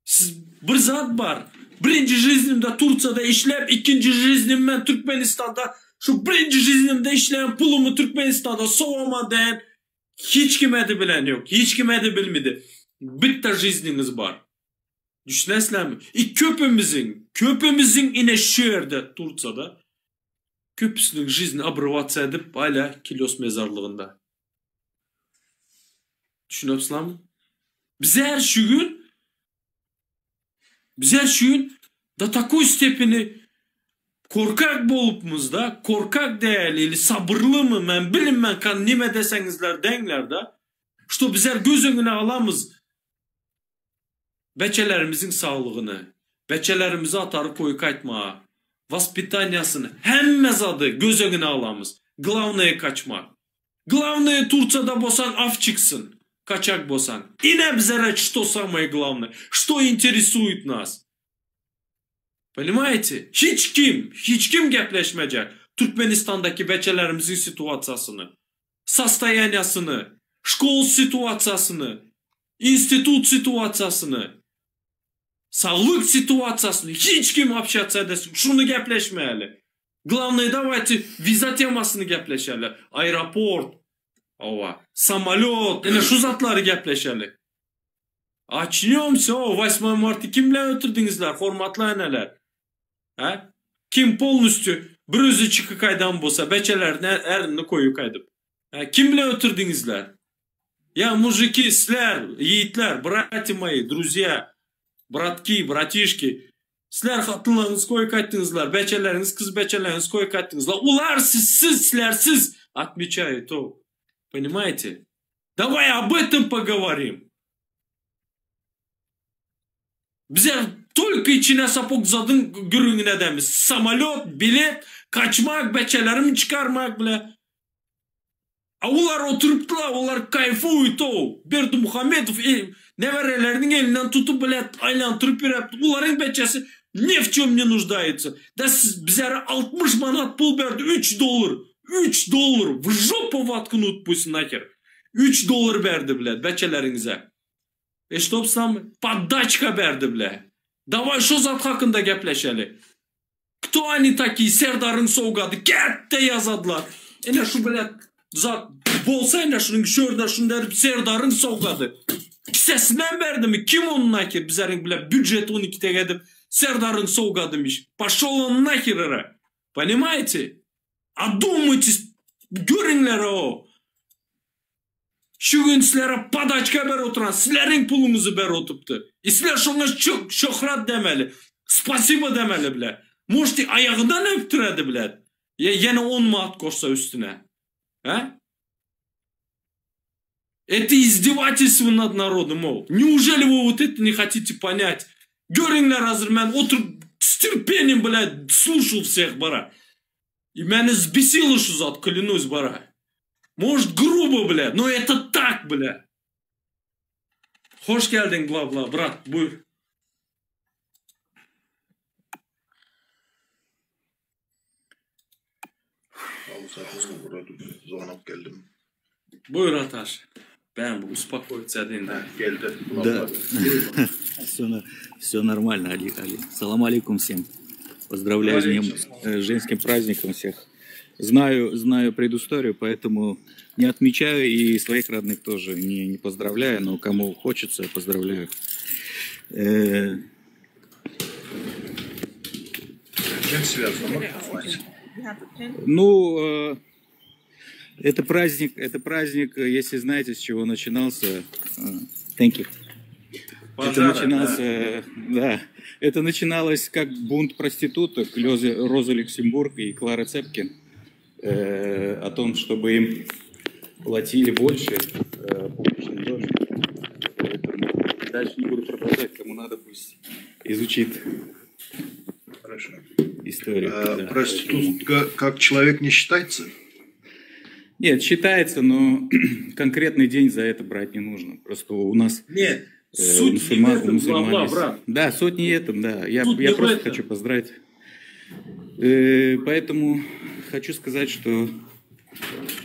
Siz bir zat var. Birinci жизнimde Turca'da işlep, ikinci жизнim ben Türkmenistan'da, şu birinci жизнimde işleyen pulumu Türkmenistan'da soğuma den hiç kime de bilen yok. Hiç kime de bilmedi. Bitti жизнiniz var. Düşünesler mi? Köpümüzün yine şu yerde Turca'da köpüsünün жизни обрываться edip hala Kilos mezarlığında. Düşünüyorsunuz mu? Bize her gün da такой stepini korkak bolupmuzda, korkak değerli, sabırlı mı, ben bilin ben kan nime desenizler denler da, işte bizler göz önüne alamız beçelerimizin sağlığını, beçelerimizi atarı koyu kaytmağa, vaspitanyasını, hemmez adı göz önüne alamız. Glavnaya kaçmak. Glavnaya Turca'da bosan af çıksın. Kaçak bosan. Yine bizlere что самое главное, что интересует нас. Понимаете? Hiç kim gepleşmeyecek. Türkmenistan'daki beçelerimizin situasyasını, состояниясını, школ situasyasını, institut situasyasını, sağlık situasyasını hiç kim общаться edesin. Şunu gepleşmeyeli. Главное, давайте viza temasını gepleşeli. Aeroport, samolot, yine şu zatları gepleşeli. Açınıyormsa o 8 Mart'ı kimle ötürdünüzler? Hormatlı eneler. Ha? Kim polnüstü bir özü çıkı kaydan bolsa beçelerin erini koyu kaydıp. Ha? Kimle ötürdünüzler? Ya mужики, sizler, yiğitler, bratья мои, друзья, bratki, bratишki. Sizler hatınlarınız koyu kayttınızlar. Beçeleriniz, kız beçeleriniz koyu kayttınızlar. Ular sizler. Отмечает то. Понимаете? Давай об этом поговорим. Bize только içine sapık zadın gürünün edemiz. Samolyot, bilet, kaçmak, beçelerimi çıkarmak bile. Ular oturuptular, ular kayfuyut o. Berdi Muhammedov neverelerinin elinden tutup bile aylandırıp yaptı. Uların beçesi ne в чем не нуждается. Da bizlere 60 manat pul verdi. 3 dolar. 3 dolar. В жопу воткнут пусть нахер. 3 dolar verdi bile beçelerinize. Что сам подачка verdi bile. Давай şu zat hakkında gepleşeli. Кто они такие? Serdar'ın soğugadı. Kette yazadılar. Ene şu bile zat bolsa ene şunun şörde şunu derip Serdar'ın soğugadı. Kisesinden verdi mi? Kim onun nahir? Bizlerin bile büdjet 12'te gedip Serdar'ın soğugadımış. Пошел он нахер ere. Понимаете? Одумайтесь. Görünler o. Şu gün sizlere padaçka ber oturan, sizlerin pulunuzu ber otuptu. Sizler şuna çok şöhret demeli. Spasibo demeli bile. Можете ayağından öptüredi bile. Yine 10 manat koşsa üstüne. Ha? Это издевательство над народом. Неужели вы вот это не хотите понять? Görünler hazır ben oturup с терпением, блядь, слушал всех, бара. И меня сбесило, что зад, клянусь, бара. Может, грубо, бля, но это так, бля. Hoş geldin, bla-bla, брат, buyur. Звонок geldim. Buyur Ataş. Ben bu успокоиться değil. Geldi. Да. Все нормально, Али. Салам алейкум всем. Поздравляю с днем, женским праздником всех. Знаю предысторию, поэтому не отмечаю и своих родных тоже не поздравляю, но кому хочется, поздравляю. Чем связано? Ну, это праздник, если знаете, с чего начинался. Thank you. Это начиналось как бунт проституток Розы Люксембург и Клары Цепкин о том, чтобы им платили больше публичным доме. Дальше не буду продолжать, кому надо, пусть изучит. Хорошо. Историю. Да. Проститутка как человек не считается? Нет, считается, но конкретный день за это брать не нужно. Просто у нас... Нет. Суть мусульман есть. Да, суть не этом, да. Я просто хочу поздравить. Поэтому хочу сказать, что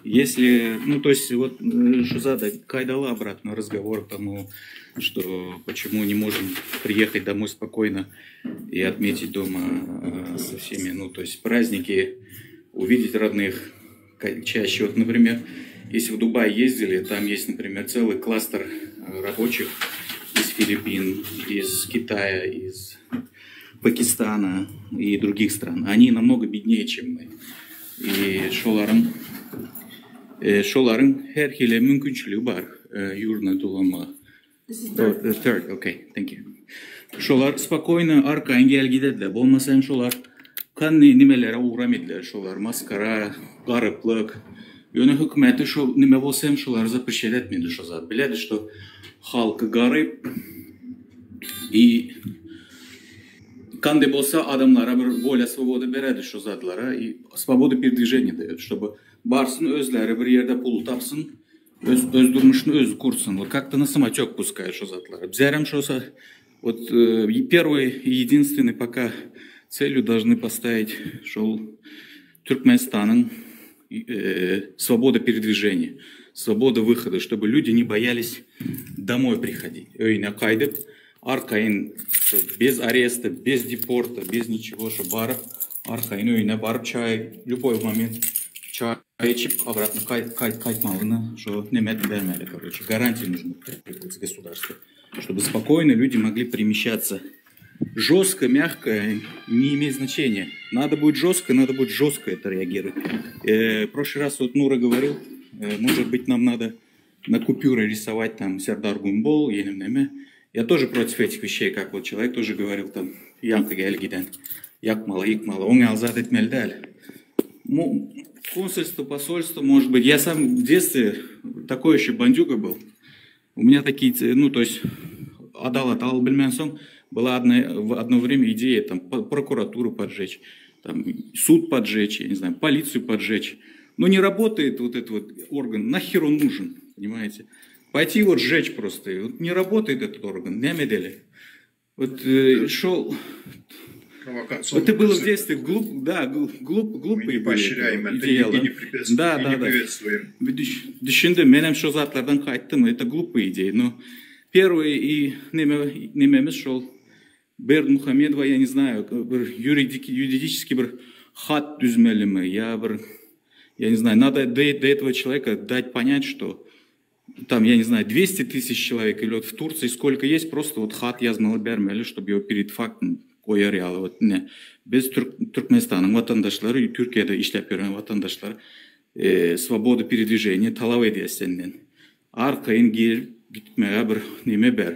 если, ну то есть вот Шузада кайдала обратно разговор к тому, что почему не можем приехать домой спокойно и отметить дома со всеми, ну то есть праздники, увидеть родных чаще. Вот, например, если в Дубай ездили, там есть, например, целый кластер рабочих из Филиппин, из Китая, из Пакистана и других стран. Они намного беднее, чем мы. И шоларын her hile mümkünçülüğü var yurduna dolama. Third, okay, thank you. Şolar spokojno arkayın gel gidediler. Olmasa şolar kanlı nimelere uğramediler. Şolar maskara, gariplik. Yöne hükümeti şu nime olsa şolar запрещать etmedi şu zat. Biledi, что halkı garip и Kandı bolsa adamlara bir voля свободы beredi şu zatlara и свободу передвижения дает, чтобы barsın özleri bir yerde pul tapsın, öz durmuşunu öz kursun. Вот как-то на самотек пускает şu zatlara. Bizlerim şosa вот первый и единственный пока целью должны поставить шол Түркменстанның свобода передвижения, свобода выхода, чтобы люди не боялись домой приходить. Өйне кайдып аркайын без ареста, без депорта, без ничего, что барып, аркайын өйне барып чай, любой момент чай içip обратно кайтмалыны, что немет бермели, короче, гарантии нужно с государства. чтобы спокойно люди могли перемещаться. Жестко, мягко не имеет значения. Надо будет жестко это реагировать. В прошлый раз вот Нура говорил, может быть, нам надо на купюры рисовать там Сердар Гумбол, я тоже против этих вещей, как вот человек тоже говорил там, якмала, он алзат этмельдаль. Консульство, посольство, может быть. Я сам в детстве такой еще бандюга был. У меня такие, ну, то есть, адал бельменсон, была одно время идея там прокуратуру поджечь, там, суд поджечь, я не знаю, полицию поджечь. Но не работает вот этот вот орган, нахер он нужен, понимаете? Пойти вот сжечь просто, вот не работает этот орган, не медели. Вот шел... Это было в детстве глупые идеи. Да. Düşündüm, benim şu zatlardan kayıttım, это глупые идеи. Но первый и немемес шел Берд Мухамедова, я не знаю, юридический bir хат düzmeli mi? Я не знаю, надо до этого человека дать понять, что там, я не знаю, 200 тысяч человек или вот в Турции сколько есть, просто вот хат yazmalı бермели, чтобы его перед фактом koyar вот ne. Biz Türkmenistan'ın vatandaşları, Türkiye'de işlep gören vatandaşlar свобода передвижения talep ediyor senden. Arkayın gitmeye bir neme ber.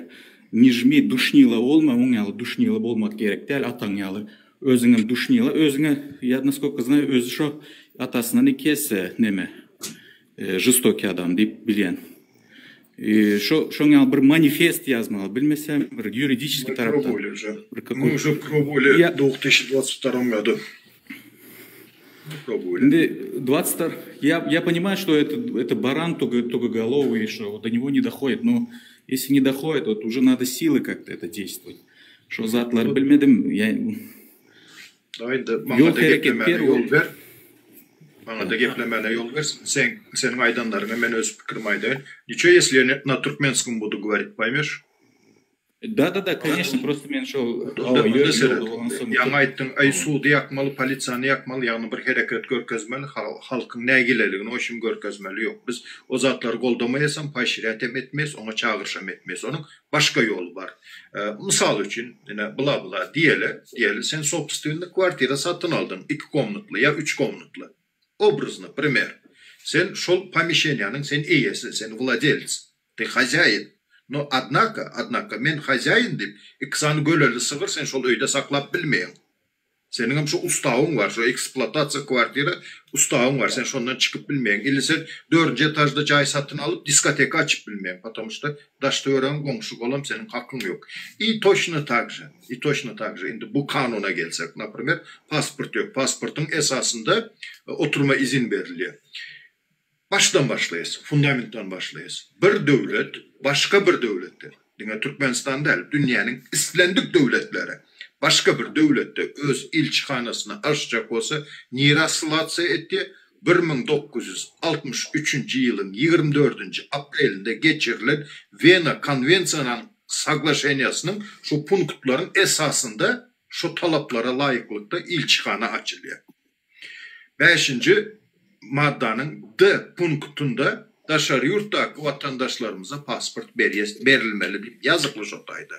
Nijmi duşnila olma, onyalı duşnila olmak gerek değil, atanyalı. Özüngem duşnila, özüne, я насколько знаю, özü şu atasından ikisi neme. Жестокий adam deyip bilen. Şoňa bir manifest yazmalı, bilmesem bir юридический taraftan. Мы уже пробовали в 2022 году. Я понимаю, что это баран тугоголовый, что до него не доходит, но если не доходит, вот уже надо силы как-то это действовать. Что затлар bilmedim, yol hareket Bana da geplemene yol ver. Senin aydanlarına men öz fikrim aydan. Ничего, если я на туркменском буду говорить, поймешь? Да, конечно, просто мен шо Яңа айттың, ай суды yakmalı, politsiyany yakmalı, yani bir hareket görkezmeli, halkın ne gileligini oşum görkezmeli yok. Biz o zatları koldamayasam paşiret etmez, ona çağırışam etmez. Onun başka yolu var. Misal için, bla diyeli, sen sopstüğünde kvartira satın aldın, 2 komnatlı ya 3 komnatlı. Образно, пример. Sen шел помещениянын, sen iyesi, sen владелец, ты хозяин. Но однако, men хозяин deyip, ikisini göleli sığır, sen şol öyde saklap bilmeyin. Senin hem şu ustağın var, şu eksploatasiya kvartira ustağın var, sen şondan çıkıp bilmeyin. İlle sen 4. etajda cay satın alıp diskoteka açıp bilmeyin. Потому что daşta öğren komşuk olam, senin hakkın yok. И точно так же. Şimdi bu kanuna gelsek, например, pasport yok. Pasportun esasında oturma izin veriliyor. Baştan başlayız, fundamenttan başlayız. Bir devlet, başka bir devlettir. Dine Türkmenistan değil, dünyanın İslendik devletleri. Başka bir devlette öz ilçihanasını açacak olsa nirasılatsa etti 1963 yılın 24. aprelinde geçirilen Viyana Konvensiyonel Saglaşenyasının şu punktların esasında şu talaplara layıklıkta ilçihana açılıyor. 5. maddanın D punktunda dışarı yurttaki vatandaşlarımıza pasport verilmeli deyip yazıklı şotaydı.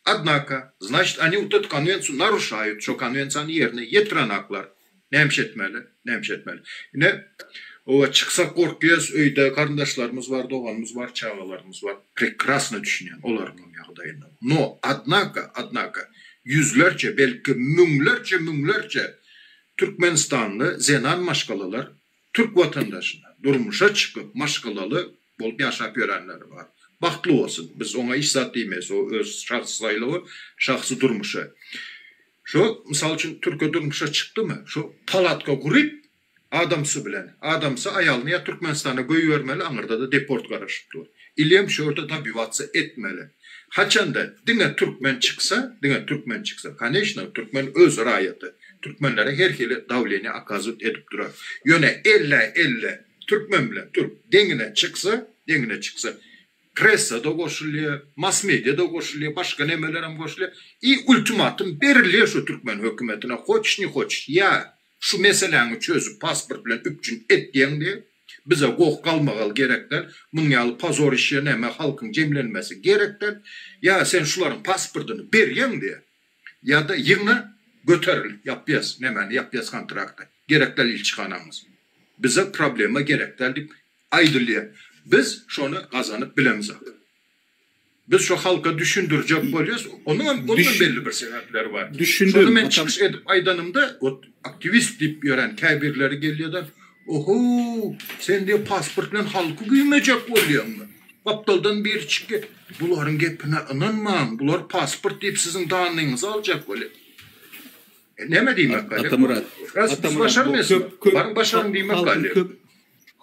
Однако, значит, они вот эту конвенцию нарушают, что конвенцияны yerine getirenaklar nemş etmeli. Yine o çıksa korkuyoruz, öyde kardeşlerimiz var, doğanımız var, çağalarımız var. Прекрасно düşünen olarının yağdayında. No, однако, yüzlerce, belki münlerce Türkmenistanlı zenan maşkalalar, Türk vatandaşına durmuşa çıkıp maşkalalı bol yaşap görenleri var. Baktlı olsun. Biz ona işsat deyimeyiz. O öz şahsıyla şahsı durmuşa. Şu, misal için Türkiye durmuşa çıktı mı? Şu palatka kurup adamsı bilen. Adamsı ayalını ya Türkmenistan'a koyuvermeli, anırda da deport karışıktı. İliyem şu orada tabi vatsa etmeli. Haçanda dine Türkmen çıksa, конечно, Türkmen öz rayeti. Türkmenlere herkele davleni akazut edip durar. Yöne elle Türkmen bile Türk dengine çıksa pressa da koşuluyor, mass media da koşuluyor, başka nemelerim koşuluyor. Ultimatum beriliyor şu Türkmen hükümetine. Hoç ne hoç. Ya şu meseleyi çözüp pasport bilen üpçün et diyen diye Bize qoq kalmagal gerekler. Bunyalı pazor işe neme halkın cemlenmesi gerekler. Ya sen şuların pasportunu beryen diye. Ya da yığına götürül. Yapyaz. Nemen yapyaz kontrakta. Gerekler ilçikanamız. Bize problema gerekler deyip aydılıyor. Biz şunu kazanıp bilemiz. Biz şu halka düşündürecek oluyoruz. Onun belli bir sebepleri var. Şunu ben çıkış edip aydanımda o aktivist deyip gören kebirleri geliyor da oho sen de pasportla halkı güymeyecek oluyor mu? Aptaldan bir çıkı. Bunların gepine inanmam. Bunlar pasport deyip sizin dağınlığınızı alacak oluyor. Ne mi diyeyim efendim? Atamurat. Başarın diyeyim efendim.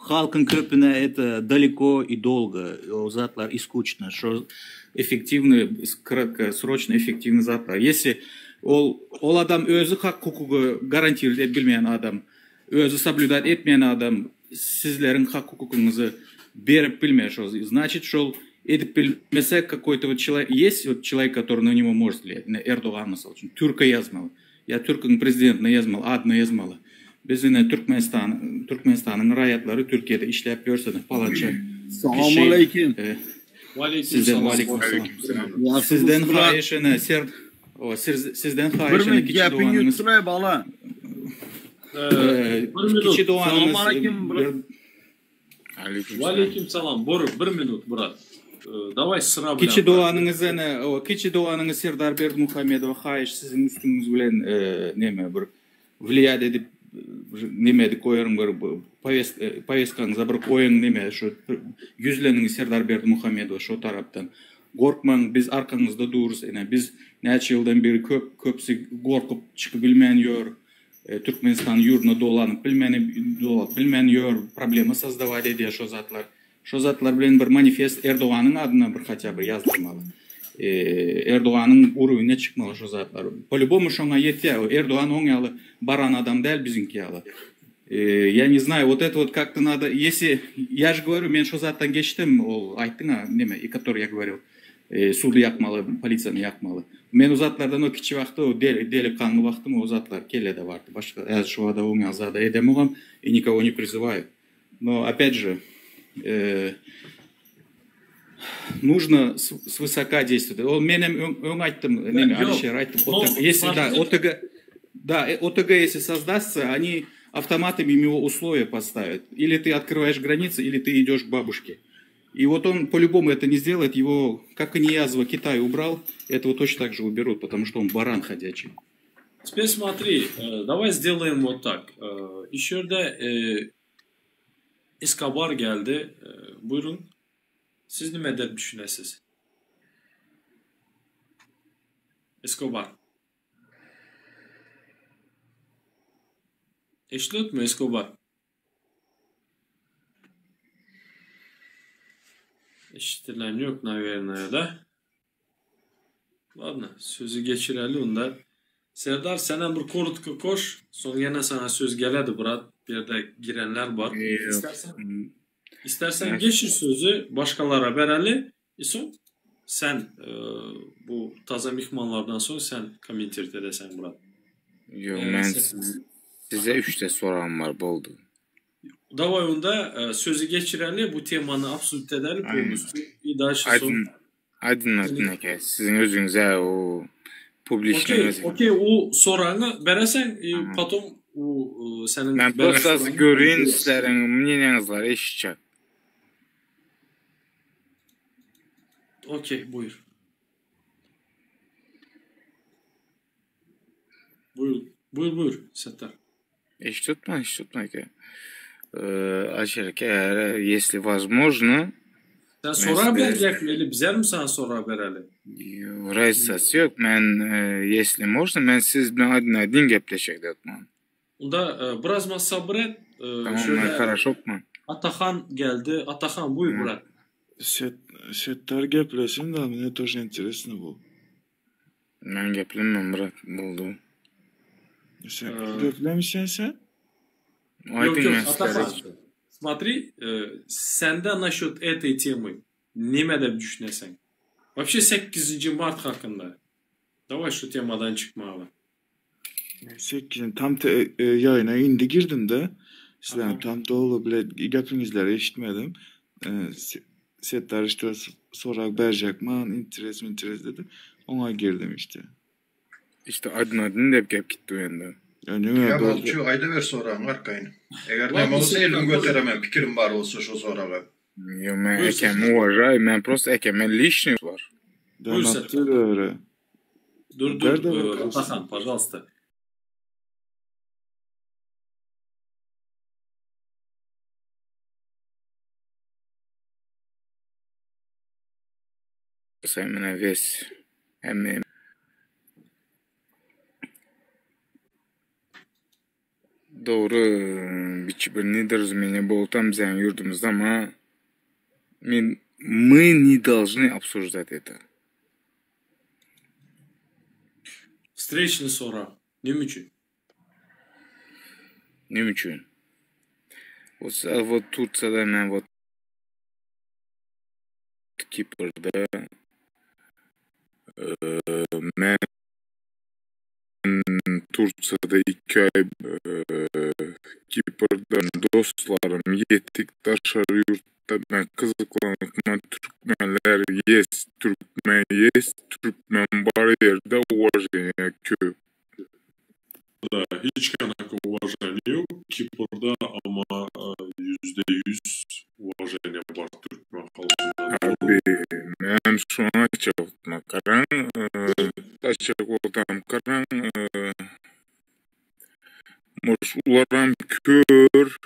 Халкин Крыпина это далеко и долго, затлар и скучно, что эффективный, краткосрочно эффективный затлар. Если ол адам өзі хак хукугу гарантировать etbilmeyen adam, өзі соблюдать etmeyen adam, sizlerin hak hukukуңузу берip bilmiyor, значит, что edip bilmese какой-то вот человек, есть вот человек, который на него может влиять, на Эрдоган, мысалы үшін, түркі язмалы, я түркінің президентіне язмалы, адына язмалы. Bizine Türkmenistan'ın rayatlары Türkiye'de işlep görse de falanca. Selamünaleyküm. Sizden aleykümselam. Sizden hayışını sizden hayışını kiçi doğanınız. Kiçi doğanınız. Aleykümselam. Boru 1 minut Murat. Давай sıra Kiçi doğanınız Serdar Berdimuhamedov hayış sizin üstünüz bilen neme bir влиять edip немеді koyarım bir повесткаңызға bir koyun neme şu yüzlenin Serdar Berdimuhamedov şu taraftan korkmang biz arkanızda dururuz biz neçe yıldan beri köpsü korkup çıkıp bilmeyen yor Türkmenistan yurduna dolanıp bilmeyen yor problema создавать ediyor şu zatlar bilen bir manifest Erdoğan'ın adına bir хотя бы yazdırmalı. Erdoğan'ın uruyuna çıkmalı şu zatlar. По-любому şuna yetiyor. Erdoğan oňaly baran adam değil bizimkiyalı. Я не знаю, вот это вот как-то надо, если я же говорю, мен şu zattan geçtim, o ayttın ha, neme, и который я говорил, sudu yakmalı, politsiyonu yakmalı. Men o zatlardan o kiçi vakti, o deli kanlı vaktim o zatlar kelle de vardı. Başka, şu anda oňa zada edemogam, и никого не призываю. Но, опять же, нужно свысока действовать. Он менем айттым, неме, Алишер айттым. Если да, ОТГ если создастся, они автоматами его условия поставят. Или ты открываешь границы, или ты идешь к бабушке. И вот он по-любому это не сделает, его, как и не язва, Китай убрал, этого точно так же уберут, потому что он баран ходячий. Теперь смотри, давай сделаем вот так. Еще Eskobar geldi. Buyurun. Siz ne der düşünəsiz? Eskobar. Eşliyor mu Eskobar? Eşitilen yok navigasyonda da. Ладно, sözü geçireli onda. Serdar senden bir korutku koş. Son yine sana söz geledi Murat. Bir yerde girenler var. İstersen geçir sözü başkalara bereli. Sen bu taza mihmanlardan sonra sen komentir edesen Murat. Yok ben size 3 sorum var boldu. Davay onda sözü geçireli bu temanı absolut ederip olmuştu. Aydınlatın ki sizin özünüze o publişlemesi. Okey o soranı beresen patom o senin ben просто görün sizlerin мнениеңizler eşitçe. Okey buyur. Buyur Settar. Hiç tutma ki. Aşırı eğer если возможно. Sen sonra verecek mi? Bizer mi sana sonra verelim? Разница yok. Ben если можно ben sizden adına gepleşecek dedim. Onda biraz mı sabret? Tamam хорошо mu? Atahan geldi. Atahan buyur Murat. Settar gepleşin de mene тоже интересно bu. Ben geplemem Murat buldu. Sen geplemişsen sen? Yok Atahan. Смотри, senden насчет этой темы немede düşünesen. Вообще 8 Mart hakkında. Давай şu temadan çıkma abi. 8 tam yayına indi girdim de Sizden tam doğru bile gapingizleri eşitmedim. Setler işte sorak berjekman, interes dedi. Ona girdim işte. İşte adın dep gap gitti endi. Ya balçı ayda ver soran arkayını. Eğer ne olsa elim götüremem. Fikrim var olsa şu sorağa. Yo, men ekemi уважаю, men просто ekemi лишний var. Да, натуры. Dur, Atahan, пожалуйста. Sen ves. Hem doğru bir недоразумение было там bizden yurdumuzda ama мы не должны обсуждать это. Встречный soru. Ne için? Ne için? Вот Турцияда мен вот Kipr'da men Турцияда 2 ay Kipr'dan dostlarım yettik dışarı yurtta ben kızıklanıkma Türkmenler Türkmen бар yerde уважение köp. Hiç kanaka уважение yok. Kipr'da ama %100 уважение var Türkmen halkında. Abi ben şu an açıklatma karan karan Muşularam kör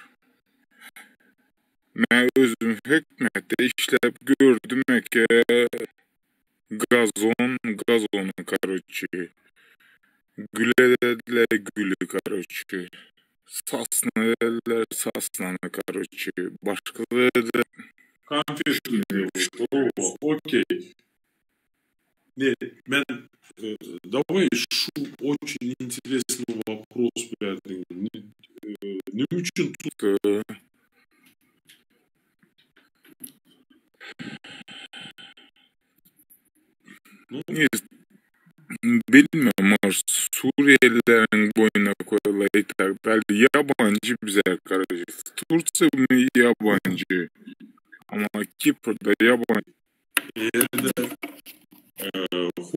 ben özüm hükmette işlep gördüm ki gazonu короче Güleler gülü короче Sasnalar sasnanı короче başkaları da Конфетки девушка. Окей. Нет, давай шу очень интересный вопрос бердin. Ne için bilmiyorum ama Suriyelilerin boyuna koyulaylar yabancı bize karşı. Turция mı yabancı ama Kipr'da yabancı. Eğer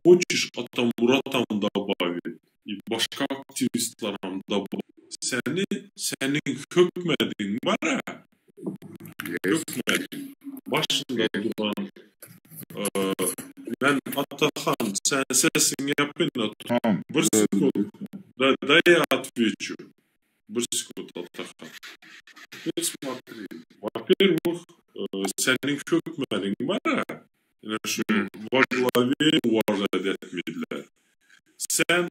хочешь Атамуратам добавить и başka aktivistlerim добавить. Senin hükmedin var ya. Hükmedin. Başında duran ben Atahan sen sesini yapın Atahan. Bir sekund. Да я отвечу. Bir sekund Atahan. Смотри. Во-первых, senin hükmedin var ya. Şu во главе уважать etmediler. Sen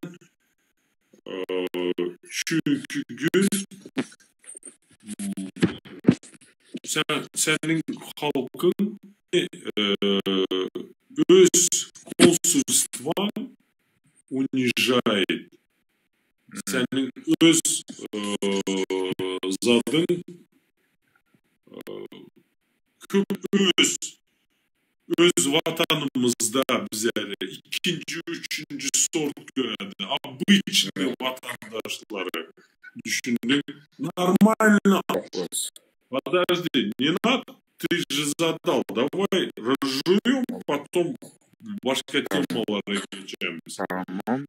çünkü gün senin halkın öz konsolstvan унижает. Senin öz zadın öz vatanımızda bizlere ikinci, üçüncü sort göredi. Bu içinde vatandaşları düşündük. Нормально. Подожди, не надо, ты же задал. Давай разжуем, потом başka temalara geçeceğimiz. Tamam.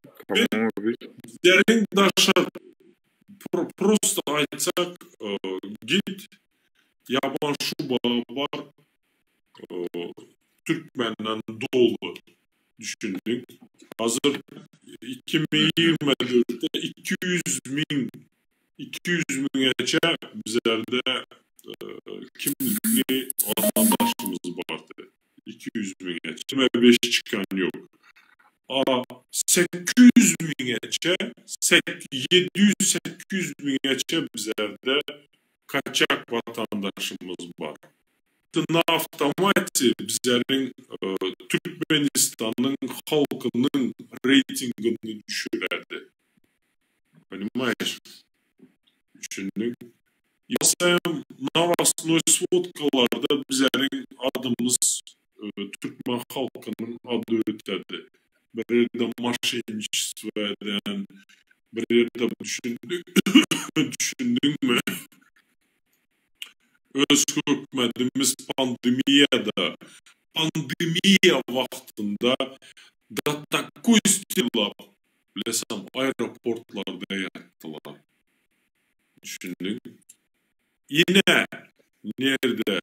Bizlerin daşı просто айтsak git yaban şu var Türkmen'den dolu düşündük. Hazır 2024'te 200 bin geçe bizlerde kimlikli vatandaşımız vardı. 200 bin geçe. 25 çıkan yok. 800 bin geçe 700-800 bin geçe bizlerde kaçak vatandaşımız var. Автомате bizlerin Türkmenistan'ın halkının reytingini düşürerdi. Понимаешь? Düşündük. Yasayım новостной сводкаларда bizlerin adımız Türkmen halkının adı ötedi. Bir yerde maşinçiство eden, bir yerde düşündük mü? öz hükmetimiz pandemiya vaktında da takku istiyorlar. Bilesem aeroportlarda yattılar. Düşündün. Yine nerede?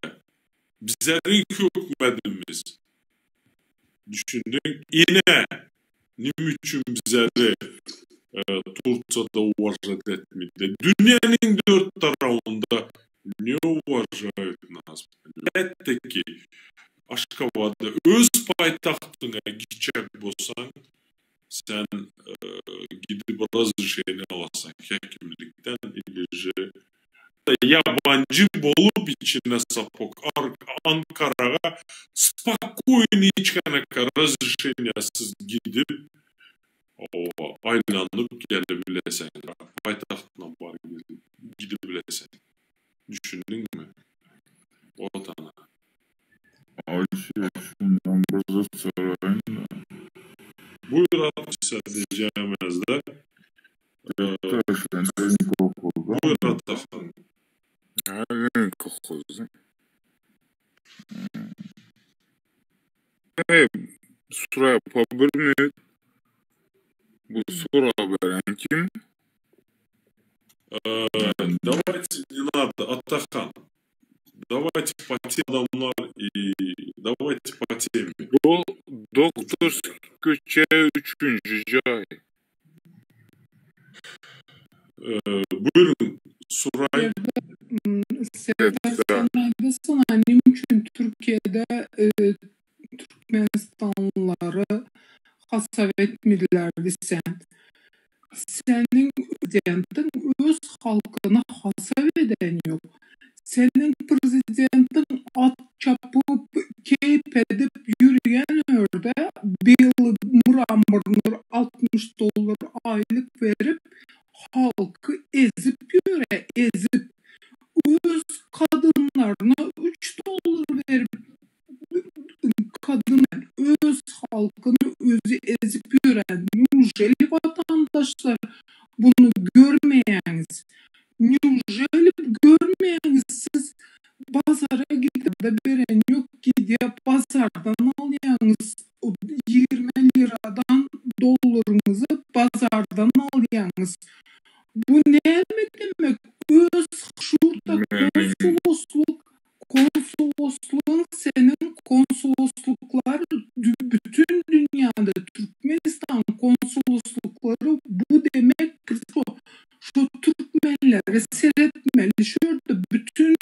Bizlerin hükmetimiz. Düşündün. Yine nim için bizleri Turca'da uvajet etmedi. Dünyanın dört tarafında ne uvajet nas? Elbette ki Aşkabad'da öz paytahtına gidecek bolsan sen gidip bazı şeyini alasan hekimlikten ilişki yabancı bolup içine sapok Ankara'ya spokojno içkene razрешениясыз gidip aylanıp gelebilesen paytahtına var gidebilesen düşündün mü? O tane. Ayşe şundan burada sorayım da. Buyur abi sadeceğimizde. Buyur Atakan. Nereden kokuyorsun? Sıra yapabilir mi? Bu sıra veren kim? Давайте, не надо, Атахан. Давайте по теме adamlar давайте по теме. Doktor Köçe 3. ay. Buyurun Suray. Serdar Sananim için Türkiye'de Türkmenistanlıları hasap etmedilerdi sen. Senin prezidentin öz halkına hasap eden yok. Senin prezidentin at çapıp keyif edip yürüyen orada bir mıramırnır $60 aylık verip halkı ezip ezip öz kadınlarına $3 verip kadın öz halkını özü ezip yürüyen Nurjeli vatandaşlar bunu görmeyeniz. Nurjeli görmeyeniz siz pazara gidip de veren yok gidiyor pazardan alayanız 20 liradan dolarınızı pazardan alayanız. Bu ne demek? Öz şurada konsolosluğun senin konsolosluklar bütün dünyada Türkmenistan konsoloslukları bu demek şu Türkmenlere seyretmeli şurada bütün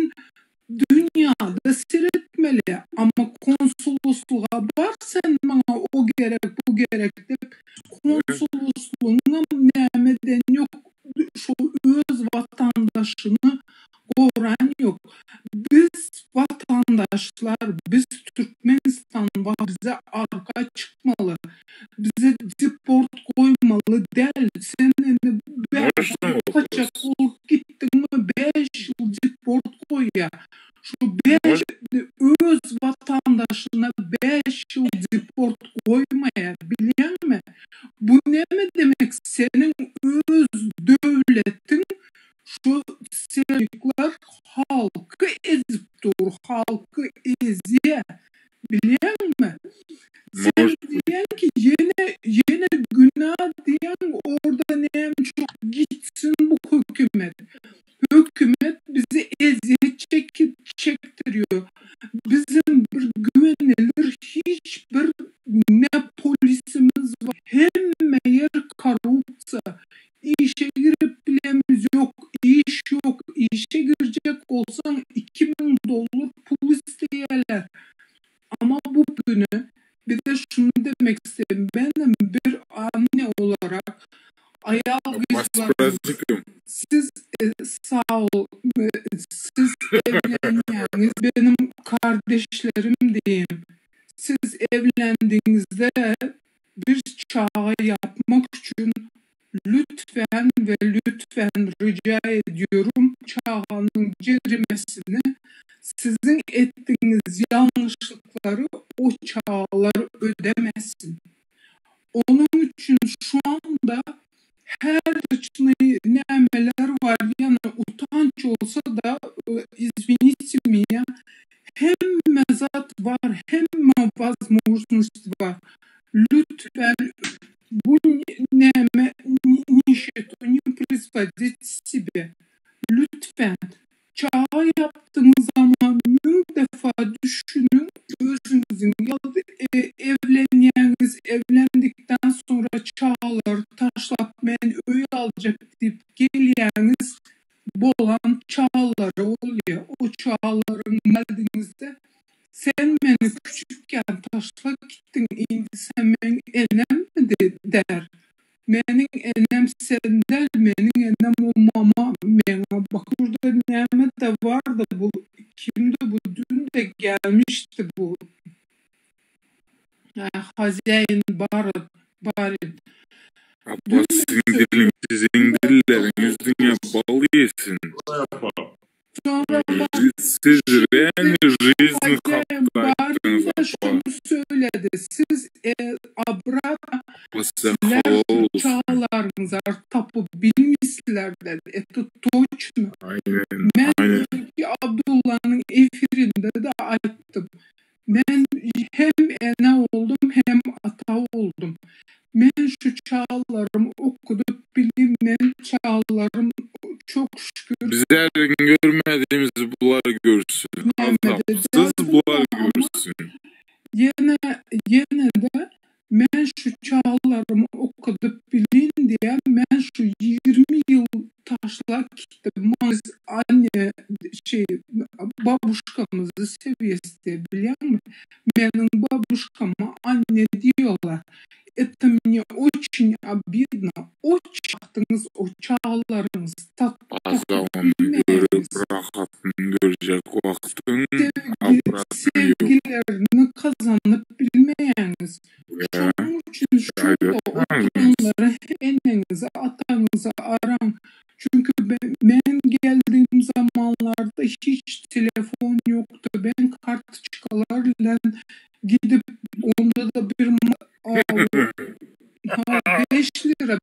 dünyada seyretmeli ama konsolosluğa var sen bana o gerek bu gerek de konsolosluğuna nemeden yok şu öz vatandaşını koran yok. Biz vatandaşlar, biz Türkmenistan var, bize arka çıkmalı. Bize deport koymalı değil. Senin kaçak olup gittin mi 5 yıl deport koy ya. Şu 5 öz vatandaşına 5 yıl deport koymaya biliyor musun? Bu ne demek? Senin öz devletin şu serikler halkı ezip dur, halkı eziye biliyor musun? Sen diyen ki yine günah diyen orada neyim çok gitsin bu hükümet. Hükümet bizi eziyet çektiriyor. Bizim bir güvenilir hiçbir ne polisimiz var. Hem yer korrupsiya. İşe girip bilemiz yok. İş yok. İşe girecek olsan $2000 pul isteyeler. Ama bu günü bir de şunu demek istedim. Benim bir anne olarak siz sağ ol, siz evleneceğiniz benim kardeşlerim diyeyim. Siz evlendiğinizde bir çağı yapmak için lütfen ve lütfen rica ediyorum çağının cerimesini sizin ettiğiniz yanlışlıkları o çağlar ödemesin. Onun için şu anda her nemeler var yani utanç olsa da извините не производить себе. Lütfen çağ yaptığınız zaman bin defa düşünün özünüzün ya da evlendikten sonra çağlar taşlap ben öyle alacak deyip geliyeniz bolan çağları oluyor. O çağların geldiğinizde sen beni küçükken taşlak gittin indi sen beni enem mi der. Menin enem sen der, menin enem o mama mena. Bak burada neme de vardı bu. Kimdi bu? Dün de gelmişti bu. Hazin barin. Abbas sizin dilleriniz dünya bal yesin. Siz real жизнь hakkındınız Abbas. Söyledi. Siz abrata çağlarınızı tapı bilmişler dedi. Это точно. Ben Abdullah'ın efirinde de ayttım. Ben hem ene oldum hem ata oldum. Ben şu çağlarımı okudum bileyim ben çağlarım çok şükür. Bizler görmediğimiz bunlar görsün. Azapsız bunlar görsün. Yine de ben şu çağlarımı okudum bileyim diye ben şu 20 yıl taşlak gittim. Anne babuşkamızı seviyesi biliyor musun? Benim babuşkama anne diyorlar. Это мне очень обидно. O çağdınız, o çağlarınız. Azamını görüp rahatını görecek vaktin sevgilerini kazanıp bilmeyeniz. Şunun için şurada oturanları enenize, atanıza aran. Çünkü ben geldiğim zamanlarda hiç telefon yoktu. Ben kartçıkalarla gidip onda da bir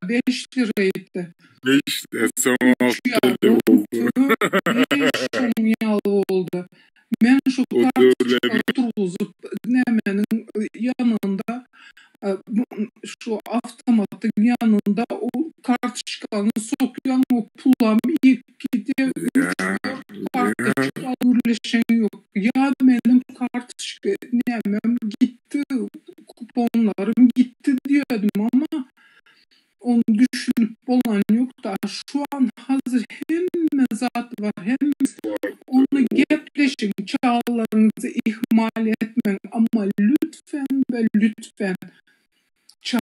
5 liraydı. 5 lira sonra haftalı oldu. 5 yalı oldu. Ben şu kartçıkalı turuluzup nemenin yanında şu avtomatın yanında o kartçıkanı sokuyan o pulam ilk gidiyor. Kartçıkalı ürleşen yok. Ya benim kartçıka nemem gitti. Kuponlarım gitti diyordum ama onu düşünüp olan yok da şu an hazır hem mezat var hem onu gepleşin çağlarınızı ihmal etmeyin ama lütfen ve lütfen